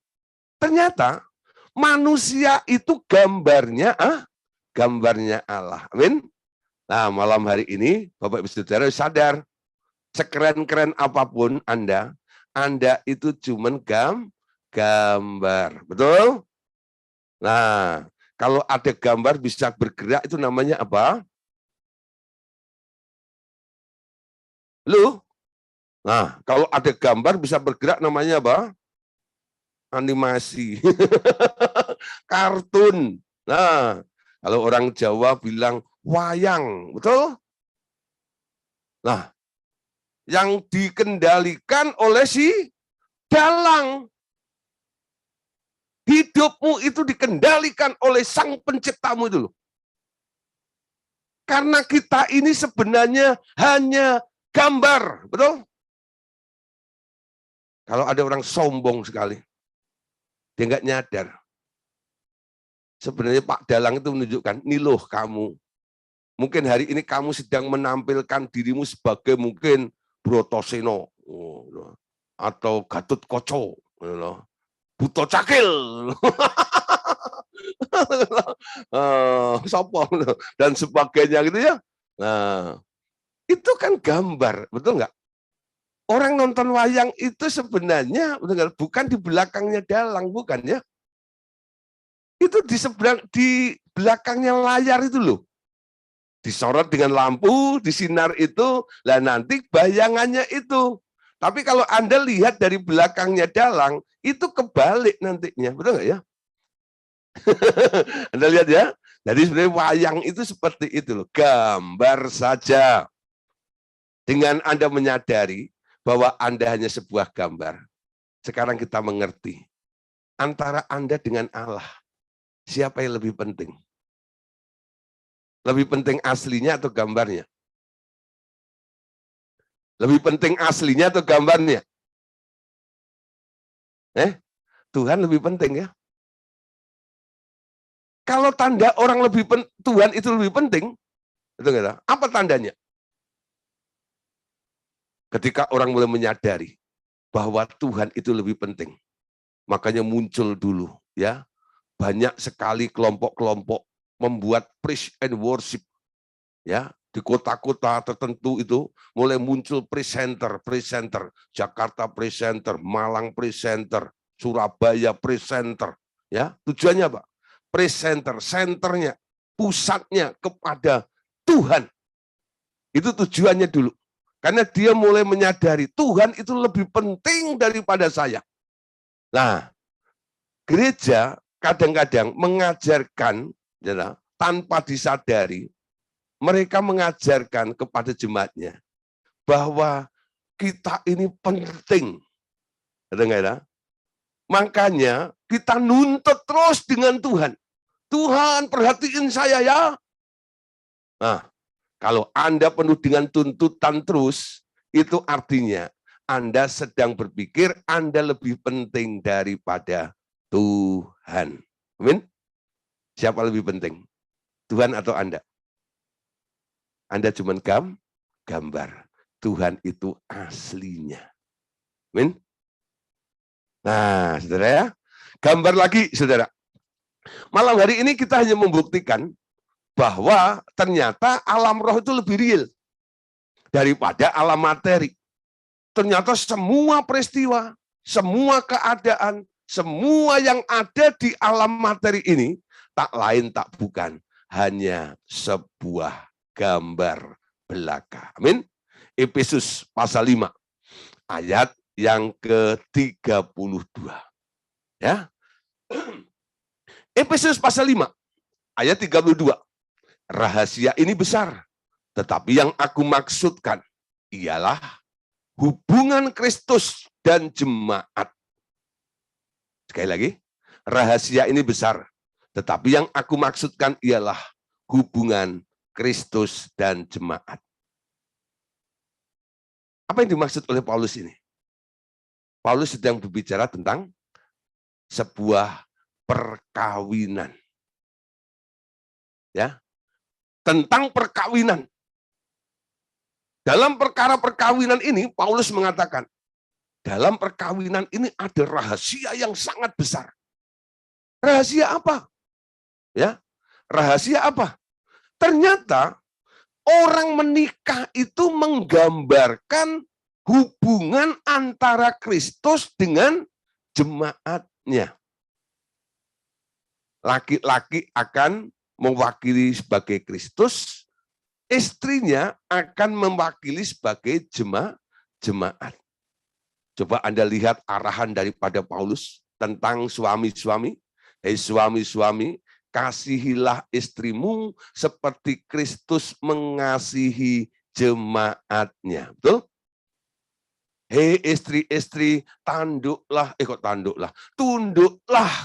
Ternyata manusia itu gambarnya Allah. Amin. Nah, malam hari ini Bapak Ibu Saudara sadar, sekeren-keren apapun Anda itu cuman gambar. Betul? Nah, kalau ada gambar bisa bergerak itu namanya apa? Lu? Nah, kalau ada gambar bisa bergerak namanya apa? Animasi. Kartun. Nah, kalau orang Jawa bilang wayang, betul? Nah, yang dikendalikan oleh si dalang. Hidupmu itu dikendalikan oleh sang penciptamu itu loh. Karena kita ini sebenarnya hanya gambar, betul? Kalau ada orang sombong sekali, dia nggak nyadar. Sebenarnya Pak Dalang itu menunjukkan, nih loh kamu. Mungkin hari ini kamu sedang menampilkan dirimu sebagai mungkin Brotoseno, atau Gatot Koco, Buto Cakil, Sopo, dan sebagainya gitu ya. Nah, itu kan gambar, betul nggak? Orang nonton wayang itu sebenarnya bukan di belakangnya dalang, bukan ya? Itu di belakangnya layar itu loh. Disorot dengan lampu, disinar itu, lah nanti bayangannya itu. Tapi kalau Anda lihat dari belakangnya dalang, itu kebalik nantinya, betul nggak ya? Anda lihat ya? Jadi sebenarnya wayang itu seperti itu loh, gambar saja. Dengan Anda menyadari bahwa Anda hanya sebuah gambar. Sekarang kita mengerti, antara Anda dengan Allah, siapa yang lebih penting? Lebih penting aslinya atau gambarnya? Lebih penting aslinya atau gambarnya? Tuhan lebih penting ya. Kalau tanda orang Tuhan itu lebih penting, itu enggak? Apa tandanya? Ketika orang mulai menyadari bahwa Tuhan itu lebih penting, makanya muncul dulu ya banyak sekali kelompok-kelompok membuat praise and worship ya di kota-kota tertentu itu mulai muncul presenter, Jakarta presenter, Malang presenter, Surabaya presenter ya. Tujuannya apa? Presenter, senternya, pusatnya kepada Tuhan. Itu tujuannya dulu. Karena dia mulai menyadari Tuhan itu lebih penting daripada saya. Nah, gereja kadang-kadang mengajarkan ya, tanpa disadari, mereka mengajarkan kepada jemaatnya bahwa kita ini penting. Ya? Makanya kita nuntut terus dengan Tuhan. Tuhan perhatiin saya ya. Nah, kalau Anda penuh dengan tuntutan terus, itu artinya Anda sedang berpikir Anda lebih penting daripada Tuhan. Amin? Siapa lebih penting? Tuhan atau Anda? Anda cuma gambar. Tuhan itu aslinya. Amin. Nah, saudara ya. Gambar lagi, saudara. Malam hari ini kita hanya membuktikan bahwa ternyata alam roh itu lebih real daripada alam materi. Ternyata semua peristiwa, semua keadaan, semua yang ada di alam materi ini tak lain tak bukan hanya sebuah gambar belaka. Amin. Efesus pasal 5 ayat yang ke-32. Ya. Efesus pasal 5 ayat 32. Rahasia ini besar, tetapi yang aku maksudkan ialah hubungan Kristus dan jemaat. Sekali lagi, rahasia ini besar, tetapi yang aku maksudkan ialah hubungan Kristus dan jemaat. Apa yang dimaksud oleh Paulus ini? Paulus sedang berbicara tentang sebuah perkawinan. Ya. Tentang perkawinan. Dalam perkara perkawinan ini, Paulus mengatakan, dalam perkawinan ini ada rahasia yang sangat besar. Rahasia apa? Ya, rahasia apa? Ternyata orang menikah itu menggambarkan hubungan antara Kristus dengan jemaatnya. Laki-laki akan mewakili sebagai Kristus, istrinya akan mewakili sebagai jemaat. Coba Anda lihat arahan daripada Paulus tentang suami-suami. Hei suami-suami, kasihilah istrimu seperti Kristus mengasihi jemaatnya. Betul? Hei istri-istri, tunduklah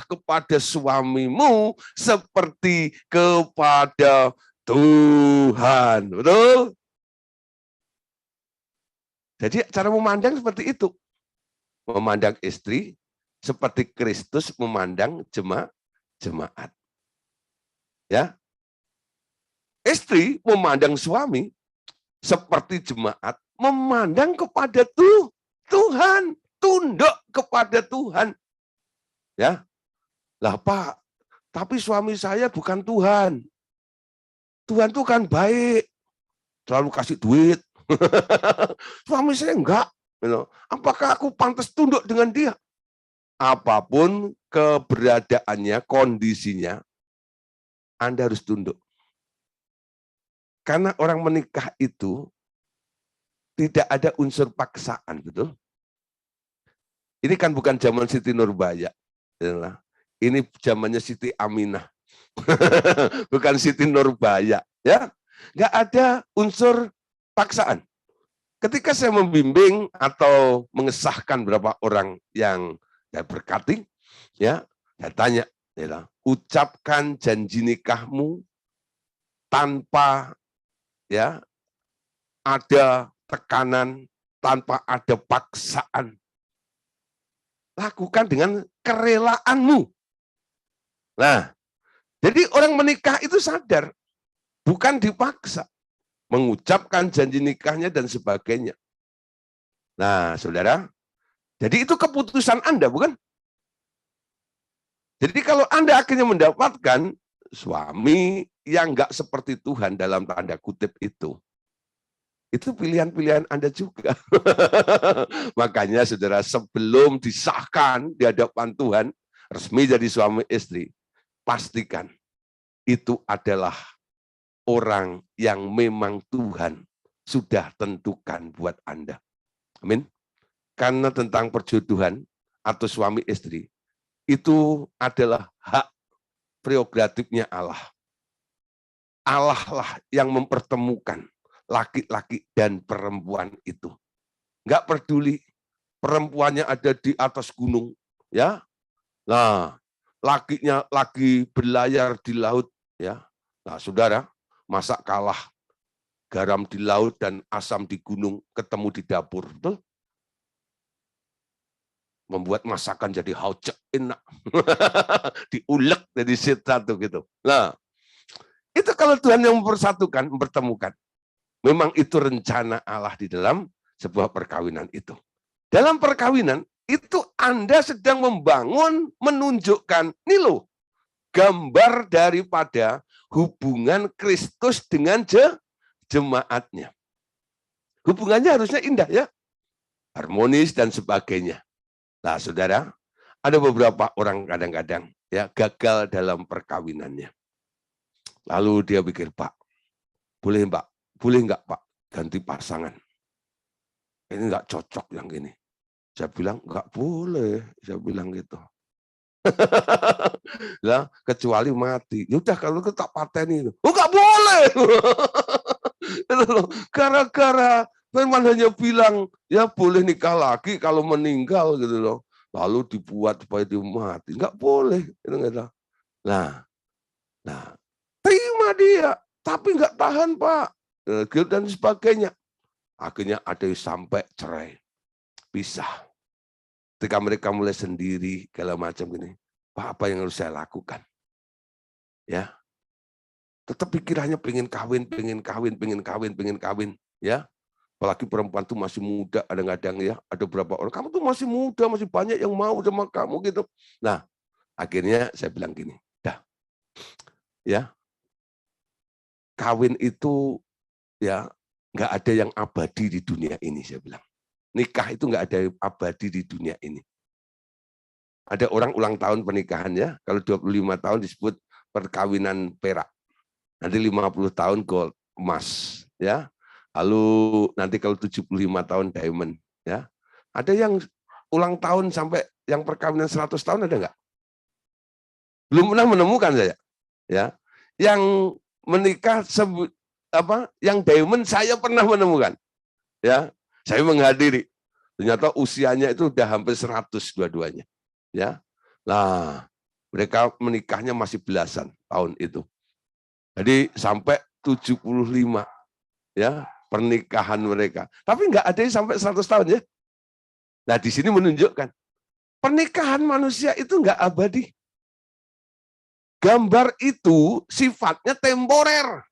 kepada suamimu seperti kepada Tuhan. Betul? Jadi cara memandang seperti itu. Memandang istri seperti Kristus memandang jemaat. Ya. Istri memandang suami seperti jemaat memandang kepada Tuhan, tunduk kepada Tuhan. Ya. Lah Pak, tapi suami saya bukan Tuhan. Tuhan itu kan baik, selalu kasih duit. Suami saya enggak. Apakah aku pantas tunduk dengan dia? Apapun keberadaannya, kondisinya, Anda harus tunduk. Karena orang menikah itu tidak ada unsur paksaan, betul? Ini kan bukan zaman Siti Nurbaya. Ini zamannya Siti Aminah. Bukan Siti Nurbaya. Ya, nggak ada unsur paksaan. Ketika saya membimbing atau mengesahkan beberapa orang yang saya berkati, ya, saya tanya, ya, ucapkan janji nikahmu tanpa ya ada tekanan, tanpa ada paksaan. Lakukan dengan kerelaanmu. Nah, jadi orang menikah itu sadar, bukan dipaksa. Mengucapkan janji nikahnya dan sebagainya. Nah, saudara, jadi itu keputusan Anda, bukan? Jadi kalau Anda akhirnya mendapatkan suami yang nggak seperti Tuhan dalam tanda kutip itu pilihan-pilihan Anda juga. Makanya saudara, sebelum disahkan di hadapan Tuhan, resmi jadi suami istri, pastikan itu adalah orang yang memang Tuhan sudah tentukan buat Anda. Amin. Karena tentang perjodohan atau suami istri, itu adalah hak prerogatifnya Allah. Allah lah yang mempertemukan laki-laki dan perempuan itu. Enggak peduli perempuannya ada di atas gunung, ya. Nah, lakinya lagi berlayar di laut, ya. Nah, saudara, masa kalah garam di laut dan asam di gunung ketemu di dapur, betul? Membuat masakan jadi haucek enak. Diulek jadi satu gitu. Nah, itu kalau Tuhan yang mempersatukan, mempertemukan. Memang itu rencana Allah di dalam sebuah perkawinan itu. Dalam perkawinan, itu Anda sedang membangun, menunjukkan, ini loh, gambar daripada hubungan Kristus dengan jemaatnya. Hubungannya harusnya indah ya, harmonis dan sebagainya. Nah, saudara, ada beberapa orang kadang-kadang ya gagal dalam perkawinannya. Lalu dia pikir, Pak, boleh nggak Pak ganti pasangan? Ini nggak cocok yang ini. Saya bilang nggak boleh, saya bilang gitu. Lah, kecuali mati. Ya udah kalau kita pateni itu. Oh, nggak boleh. Gara-gara Firman hanya bilang ya boleh nikah lagi kalau meninggal gitu loh. Lalu dibuat supaya dia mati. Nggak boleh. Nah, terima dia, tapi nggak tahan Pak, dan sebagainya. Akhirnya ada yang sampai cerai, pisah. Ketika mereka mulai sendiri, segala macam gini, Pak, apa yang harus saya lakukan? Ya, tetap pikirannya pengen kawin, ya. Apalagi perempuan tuh masih muda, kadang-kadang ya, ada beberapa orang, kamu tuh masih muda, masih banyak yang mau sama kamu gitu. Nah, akhirnya saya bilang gini, dah, ya, kawin itu ya nggak ada yang abadi di dunia ini, saya bilang. Nikah itu nggak ada yang abadi di dunia ini. Ada orang ulang tahun pernikahannya, kalau 25 tahun disebut perkawinan perak. Nanti 50 tahun gold, emas, ya. Lalu nanti kalau 75 tahun diamond, ya. Ada yang ulang tahun sampai yang perkawinan 100 tahun ada nggak? Belum pernah menemukan saya, ya. Yang menikah yang diamond saya pernah menemukan, ya. Saya menghadiri, ternyata usianya itu udah hampir 100 dua-duanya, ya. Nah, mereka menikahnya masih belasan tahun itu. Jadi sampai 75, ya, pernikahan mereka. Tapi nggak ada yang sampai 100 tahun ya. Nah, di sini menunjukkan pernikahan manusia itu nggak abadi. Gambar itu sifatnya temporer.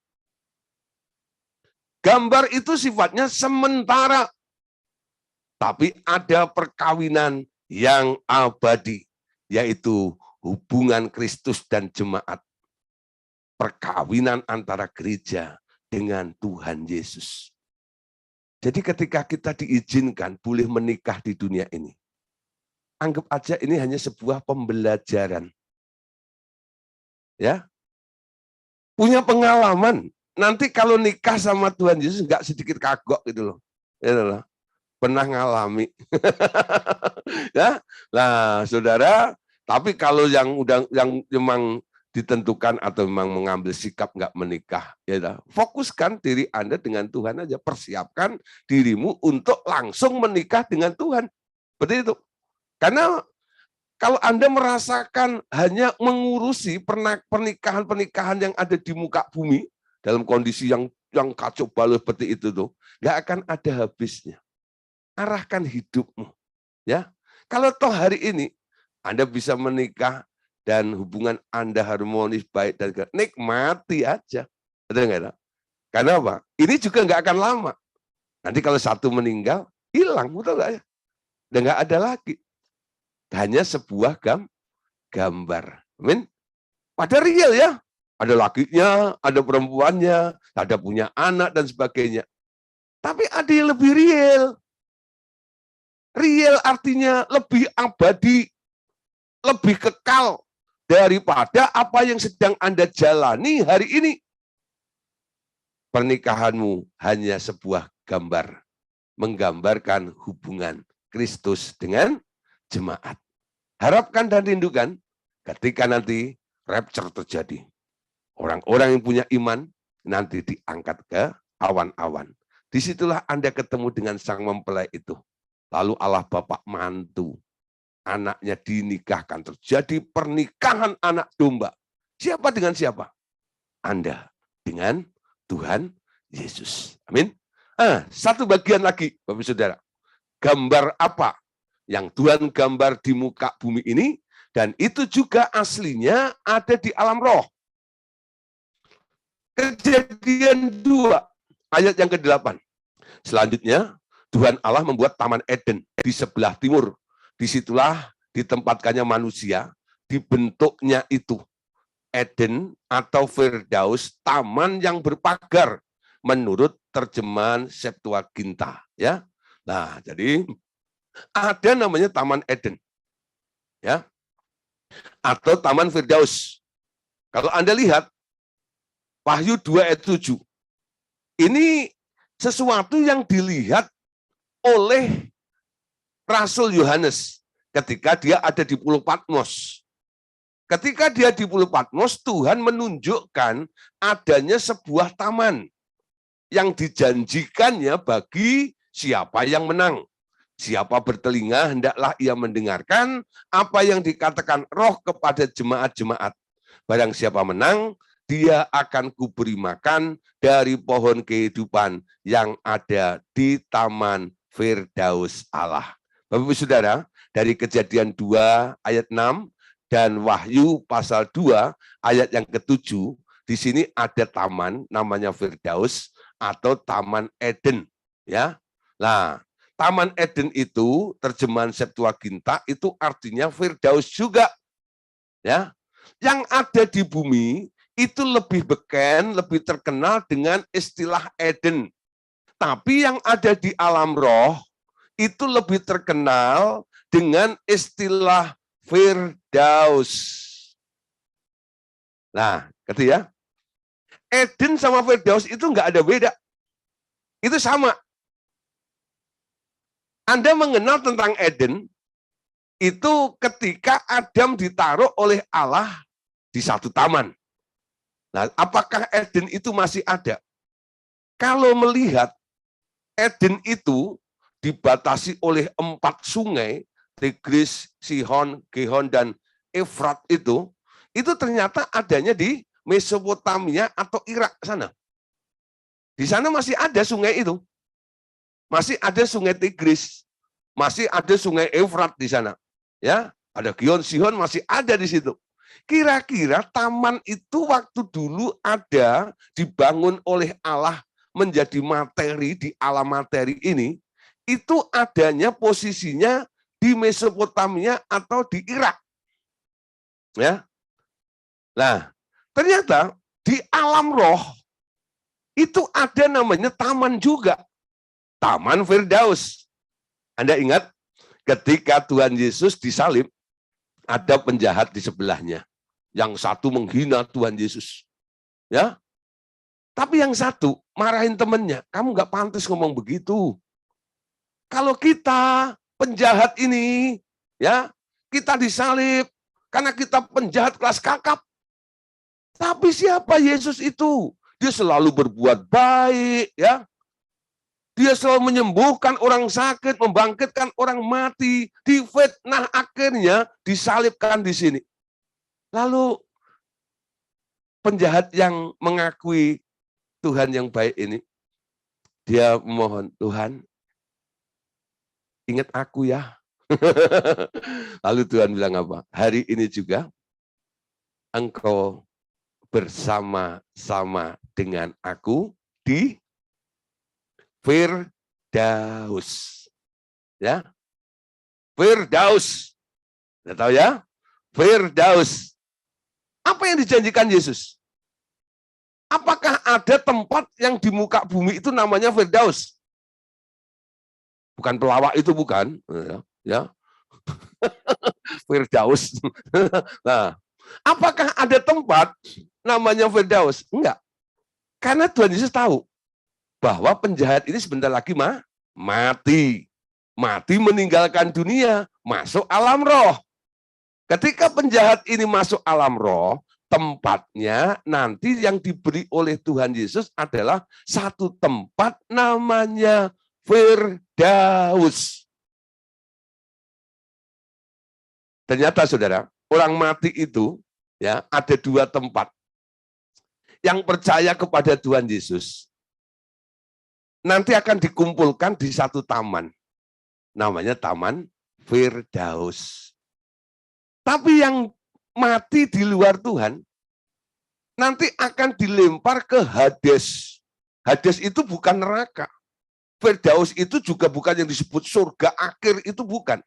Gambar itu sifatnya sementara. Tapi ada perkawinan yang abadi, yaitu hubungan Kristus dan jemaat. Perkawinan antara gereja dengan Tuhan Yesus. Jadi ketika kita diizinkan boleh menikah di dunia ini, anggap aja ini hanya sebuah pembelajaran. Ya, punya pengalaman. Nanti kalau nikah sama Tuhan Yesus nggak sedikit kagok gitu loh. Gitu loh. Pernah ngalami. Ya, nah saudara, tapi kalau yang memang ditentukan atau memang mengambil sikap nggak menikah, ya fokuskan diri Anda dengan Tuhan aja, persiapkan dirimu untuk langsung menikah dengan Tuhan. Seperti itu. Karena kalau Anda merasakan hanya mengurusi pernikahan-pernikahan yang ada di muka bumi dalam kondisi yang kacau balau seperti itu tuh, nggak akan ada habisnya. Arahkan hidupmu, ya. Kalau toh hari ini Anda bisa menikah dan hubungan Anda harmonis, baik dan nikmati aja, betul nggak? Karena apa? Ini juga nggak akan lama. Nanti kalau satu meninggal, hilang, betul nggak ya? Dan nggak ada lagi. Hanya sebuah gambar. Amin. Pada real ya. Ada lakinya, ada perempuannya, ada punya anak dan sebagainya. Tapi ada yang lebih real. Real artinya lebih abadi, lebih kekal daripada apa yang sedang Anda jalani hari ini. Pernikahanmu hanya sebuah gambar, menggambarkan hubungan Kristus dengan jemaat. Harapkan dan rindukan ketika nanti rapture terjadi. Orang-orang yang punya iman nanti diangkat ke awan-awan. Disitulah Anda ketemu dengan sang mempelai itu. Lalu Allah Bapa mantu, anaknya dinikahkan, terjadi pernikahan anak domba. Siapa dengan siapa? Anda dengan Tuhan Yesus. Amin. Satu bagian lagi, Bapak Saudara. Gambar apa yang Tuhan gambar di muka bumi ini, dan itu juga aslinya ada di alam roh. Kejadian 2 Ayat yang ke-8. Selanjutnya, Tuhan Allah membuat Taman Eden di sebelah timur. Disitulah ditempatkannya manusia, dibentuknya itu Eden atau Firdaus, taman yang berpagar menurut terjemahan Septuaginta, ya. Nah, jadi ada namanya Taman Eden, ya, atau Taman Firdaus. Kalau Anda lihat Wahyu 2 ayat 7, ini sesuatu yang dilihat oleh Rasul Yohanes ketika dia ada di Pulau Patmos. Ketika dia di Pulau Patmos, Tuhan menunjukkan adanya sebuah taman yang dijanjikannya bagi siapa yang menang. Siapa bertelinga, hendaklah ia mendengarkan apa yang dikatakan Roh kepada jemaat-jemaat. Barang siapa menang, dia akan kuberi makan dari pohon kehidupan yang ada di Taman Firdaus Allah. Bapak-Ibu Saudara, dari Kejadian 2 ayat 6, dan Wahyu pasal 2 ayat yang ke-7, di sini ada taman namanya Firdaus atau Taman Eden, ya. Nah, Taman Eden itu terjemahan Septuaginta itu artinya Firdaus juga, ya. Yang ada di bumi itu lebih beken, lebih terkenal dengan istilah Eden. Tapi yang ada di alam roh itu lebih terkenal dengan istilah Firdaus. Nah, gitu ya. Eden sama Firdaus itu nggak ada beda. Itu sama. Anda mengenal tentang Eden, itu ketika Adam ditaruh oleh Allah di satu taman. Nah, apakah Eden itu masih ada? Kalau melihat Eden itu dibatasi oleh 4 sungai, Tigris, Sihon, Gihon, dan Efrat itu ternyata adanya di Mesopotamia atau Irak sana. Di sana masih ada sungai itu. Masih ada sungai Tigris. Masih ada sungai Efrat di sana. Ya, ada Gihon, Sihon masih ada di situ. Kira-kira taman itu waktu dulu ada, dibangun oleh Allah menjadi materi di alam materi ini, itu adanya posisinya di Mesopotamia atau di Irak. Ya. Nah, ternyata di alam roh itu ada namanya taman juga. Taman Firdaus. Anda ingat ketika Tuhan Yesus disalib, ada penjahat di sebelahnya. Yang satu menghina Tuhan Yesus. Ya. Tapi yang satu marahin temannya, kamu nggak pantas ngomong begitu. Kalau kita penjahat ini, ya, kita disalib karena kita penjahat kelas kakap. Tapi siapa Yesus itu? Dia selalu berbuat baik, ya. Dia selalu menyembuhkan orang sakit, membangkitkan orang mati, difitnah, akhirnya disalibkan di sini. Lalu penjahat yang mengakui Tuhan yang baik ini, dia mohon, Tuhan, ingat aku ya. Lalu Tuhan bilang apa? Hari ini juga engkau bersama-sama dengan aku di Firdaus. Ya. Firdaus. Anda tahu ya? Firdaus. Apa yang dijanjikan Yesus? Apakah ada tempat yang di muka bumi itu namanya Firdaus? Bukan pelawak itu, bukan, ya. Firdaus. Nah, apakah ada tempat namanya Firdaus? Enggak. Karena Tuhan Yesus tahu bahwa penjahat ini sebentar lagi mati. Mati meninggalkan dunia, masuk alam roh. Ketika penjahat ini masuk alam roh, tempatnya nanti yang diberi oleh Tuhan Yesus adalah satu tempat namanya Firdaus. Ternyata saudara, orang mati itu ya ada 2 tempat. Yang percaya kepada Tuhan Yesus nanti akan dikumpulkan di satu taman. Namanya Taman Firdaus. Tapi yang mati di luar Tuhan nanti akan dilempar ke Hades. Hades itu bukan neraka. Firdaus itu juga bukan yang disebut surga akhir, itu bukan.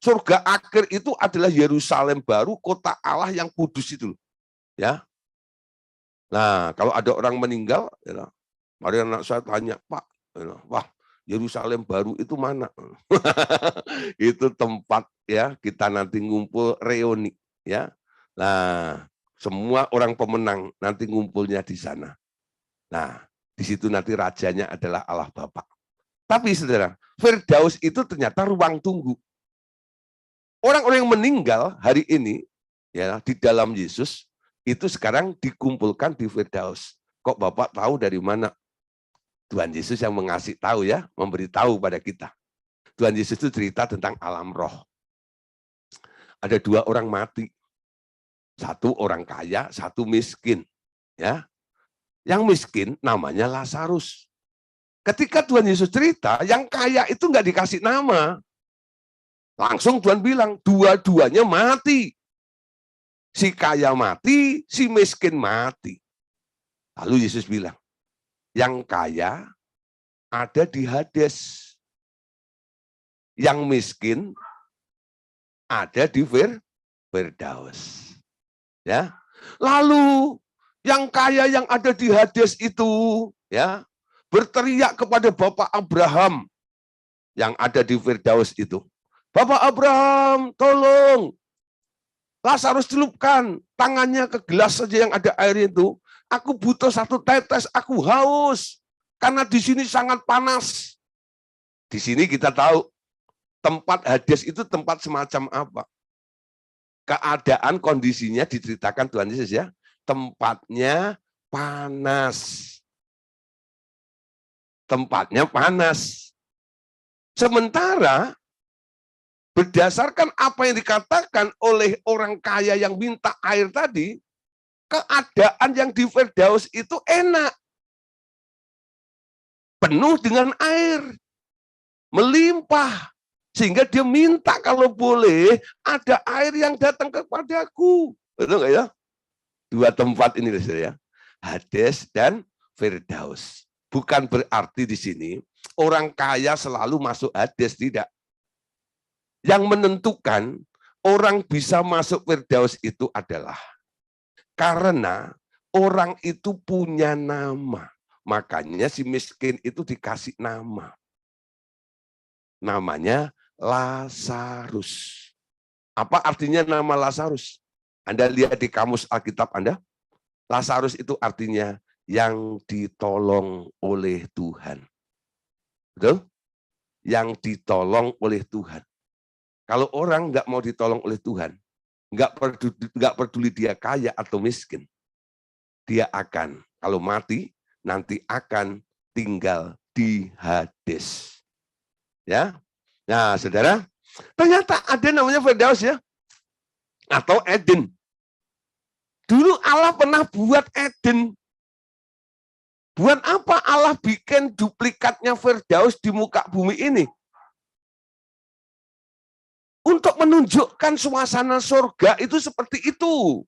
Surga akhir itu adalah Yerusalem baru, kota Allah yang kudus itu. Ya. Nah, kalau ada orang meninggal, ya, mari anak saya tanya, Pak, ya, wah, Yerusalem baru itu mana? Itu tempat ya kita nanti ngumpul reuni, ya. Nah, semua orang pemenang nanti ngumpulnya di sana. Nah, di situ nanti rajanya adalah Allah Bapa. Tapi saudara, Firdaus itu ternyata ruang tunggu. Orang-orang yang meninggal hari ini ya di dalam Yesus itu sekarang dikumpulkan di Firdaus. Kok Bapak tahu dari mana? Tuhan Yesus yang mengasih tahu ya, memberitahu pada kita. Tuhan Yesus itu cerita tentang alam roh. Ada dua orang mati. Satu orang kaya, satu miskin. Ya. Yang miskin namanya Lazarus. Ketika Tuhan Yesus cerita, yang kaya itu nggak dikasih nama. Langsung Tuhan bilang, dua-duanya mati. Si kaya mati, si miskin mati. Lalu Yesus bilang, yang kaya ada di Hades. Yang miskin ada di Firdaus. Ya. Lalu yang kaya yang ada di Hades itu ya berteriak kepada Bapak Abraham yang ada di Firdaus itu. Bapak Abraham, tolong. Lazarus celupkan tangannya ke gelas saja yang ada air itu. Aku butuh satu tetes, aku haus. Karena di sini sangat panas. Di sini kita tahu tempat Hades itu tempat semacam apa? Keadaan kondisinya diceritakan Tuhan Yesus ya. Tempatnya panas. Tempatnya panas. Sementara berdasarkan apa yang dikatakan oleh orang kaya yang minta air tadi, keadaan yang di Firdaus itu enak. Penuh dengan air. Melimpah. Sehingga dia minta kalau boleh ada air yang datang kepadaku. Betul nggak ya? Dua tempat ini ya. Hades dan Firdaus. Bukan berarti di sini orang kaya selalu masuk Hades, tidak. Yang menentukan orang bisa masuk Firdaus itu adalah karena orang itu punya nama. Makanya si miskin itu dikasih nama. Namanya Lazarus. Apa artinya nama Lazarus? Anda lihat di kamus Alkitab Anda. Lazarus itu artinya yang ditolong oleh Tuhan. Betul? Yang ditolong oleh Tuhan. Kalau orang nggak mau ditolong oleh Tuhan, nggak peduli dia kaya atau miskin, dia akan, kalau mati, nanti akan tinggal di Hades. Ya, nah saudara, ternyata ada namanya Firdaus ya, atau Eden. Dulu Allah pernah buat Eden. Buat apa Allah bikin duplikatnya Firdaus di muka bumi ini? Untuk menunjukkan suasana surga itu seperti itu.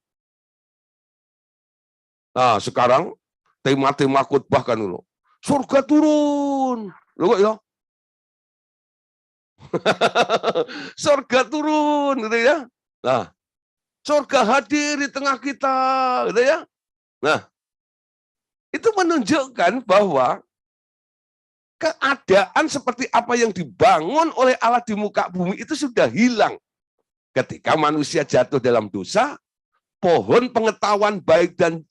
Nah, sekarang tema-tema khotbah kan dulu. Surga turun. Loh ya. Surga turun gitu ya. Nah, surga hadir di tengah kita gitu ya. Nah, itu menunjukkan bahwa keadaan seperti apa yang dibangun oleh Allah di muka bumi itu sudah hilang. Ketika manusia jatuh dalam dosa, pohon pengetahuan baik dan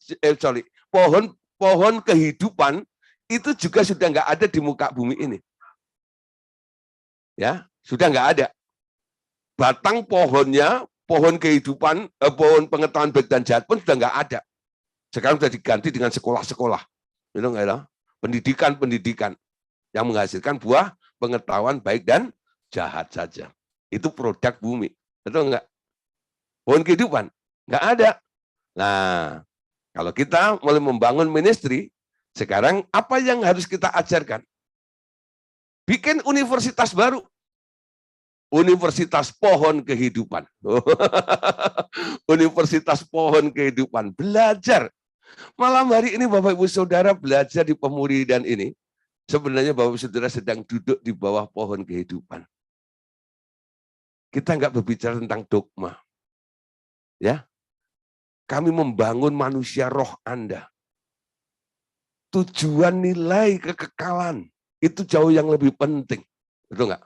pohon kehidupan itu juga sudah nggak ada di muka bumi ini. Ya, sudah nggak ada. Batang pohonnya, pohon kehidupan, pohon pengetahuan baik dan jahat pun sudah nggak ada. Sekarang sudah diganti dengan sekolah-sekolah. Itu nggak ada? Pendidikan-pendidikan yang menghasilkan buah pengetahuan baik dan jahat saja. Itu produk bumi. Betul nggak? Pohon kehidupan. Nggak ada. Nah, kalau kita mulai membangun ministry, sekarang apa yang harus kita ajarkan? Bikin universitas baru. Universitas pohon kehidupan. Universitas pohon kehidupan. Belajar Malam hari ini Bapak Ibu Saudara belajar di pemuridan ini, sebenarnya Bapak Ibu Saudara sedang duduk di bawah pohon kehidupan. Kita nggak berbicara tentang dogma. Ya, kami membangun manusia roh Anda. Tujuan nilai kekekalan itu jauh yang lebih penting. Betul nggak?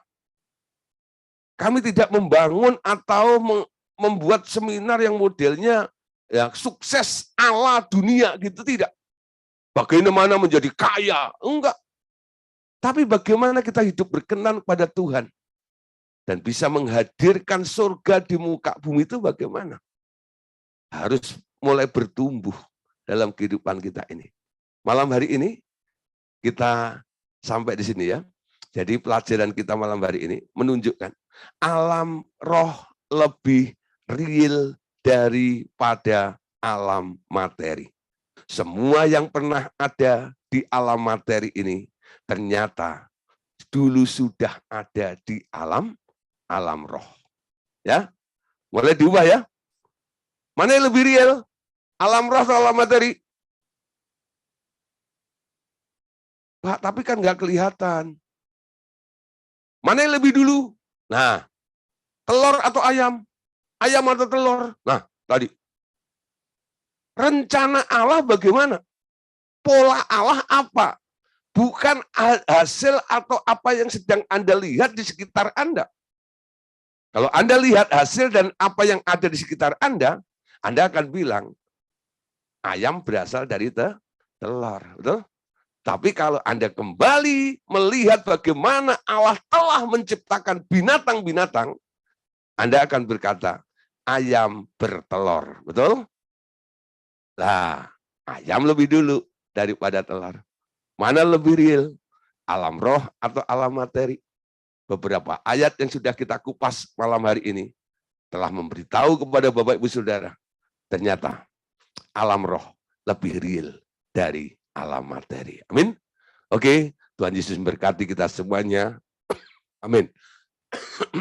Kami tidak membangun atau membuat seminar yang modelnya ya sukses ala dunia gitu, tidak. Bagaimana menjadi kaya? Enggak. Tapi bagaimana kita hidup berkenan kepada Tuhan dan bisa menghadirkan surga di muka bumi itu bagaimana? Harus mulai bertumbuh dalam kehidupan kita ini. Malam hari ini kita sampai di sini ya. Jadi pelajaran kita malam hari ini menunjukkan alam roh lebih real daripada alam materi. Semua yang pernah ada di alam materi ini ternyata dulu sudah ada di alam roh. Ya, boleh diubah ya. Mana yang lebih real? Alam roh atau alam materi? Pak, tapi kan nggak kelihatan. Mana yang lebih dulu? Nah, telur atau ayam? Ayam atau telur? Nah, tadi. Rencana Allah bagaimana? Pola Allah apa? Bukan hasil atau apa yang sedang Anda lihat di sekitar Anda. Kalau Anda lihat hasil dan apa yang ada di sekitar Anda akan bilang, ayam berasal dari telur. Betul? Tapi kalau Anda kembali melihat bagaimana Allah telah menciptakan binatang-binatang, Anda akan berkata, ayam bertelur. Betul? Nah, ayam lebih dulu daripada telur. Mana lebih real? Alam roh atau alam materi? Beberapa ayat yang sudah kita kupas malam hari ini telah memberitahu kepada Bapak Ibu Saudara, ternyata alam roh lebih real dari alam materi. Amin. Oke, Tuhan Yesus memberkati kita semuanya. Amin.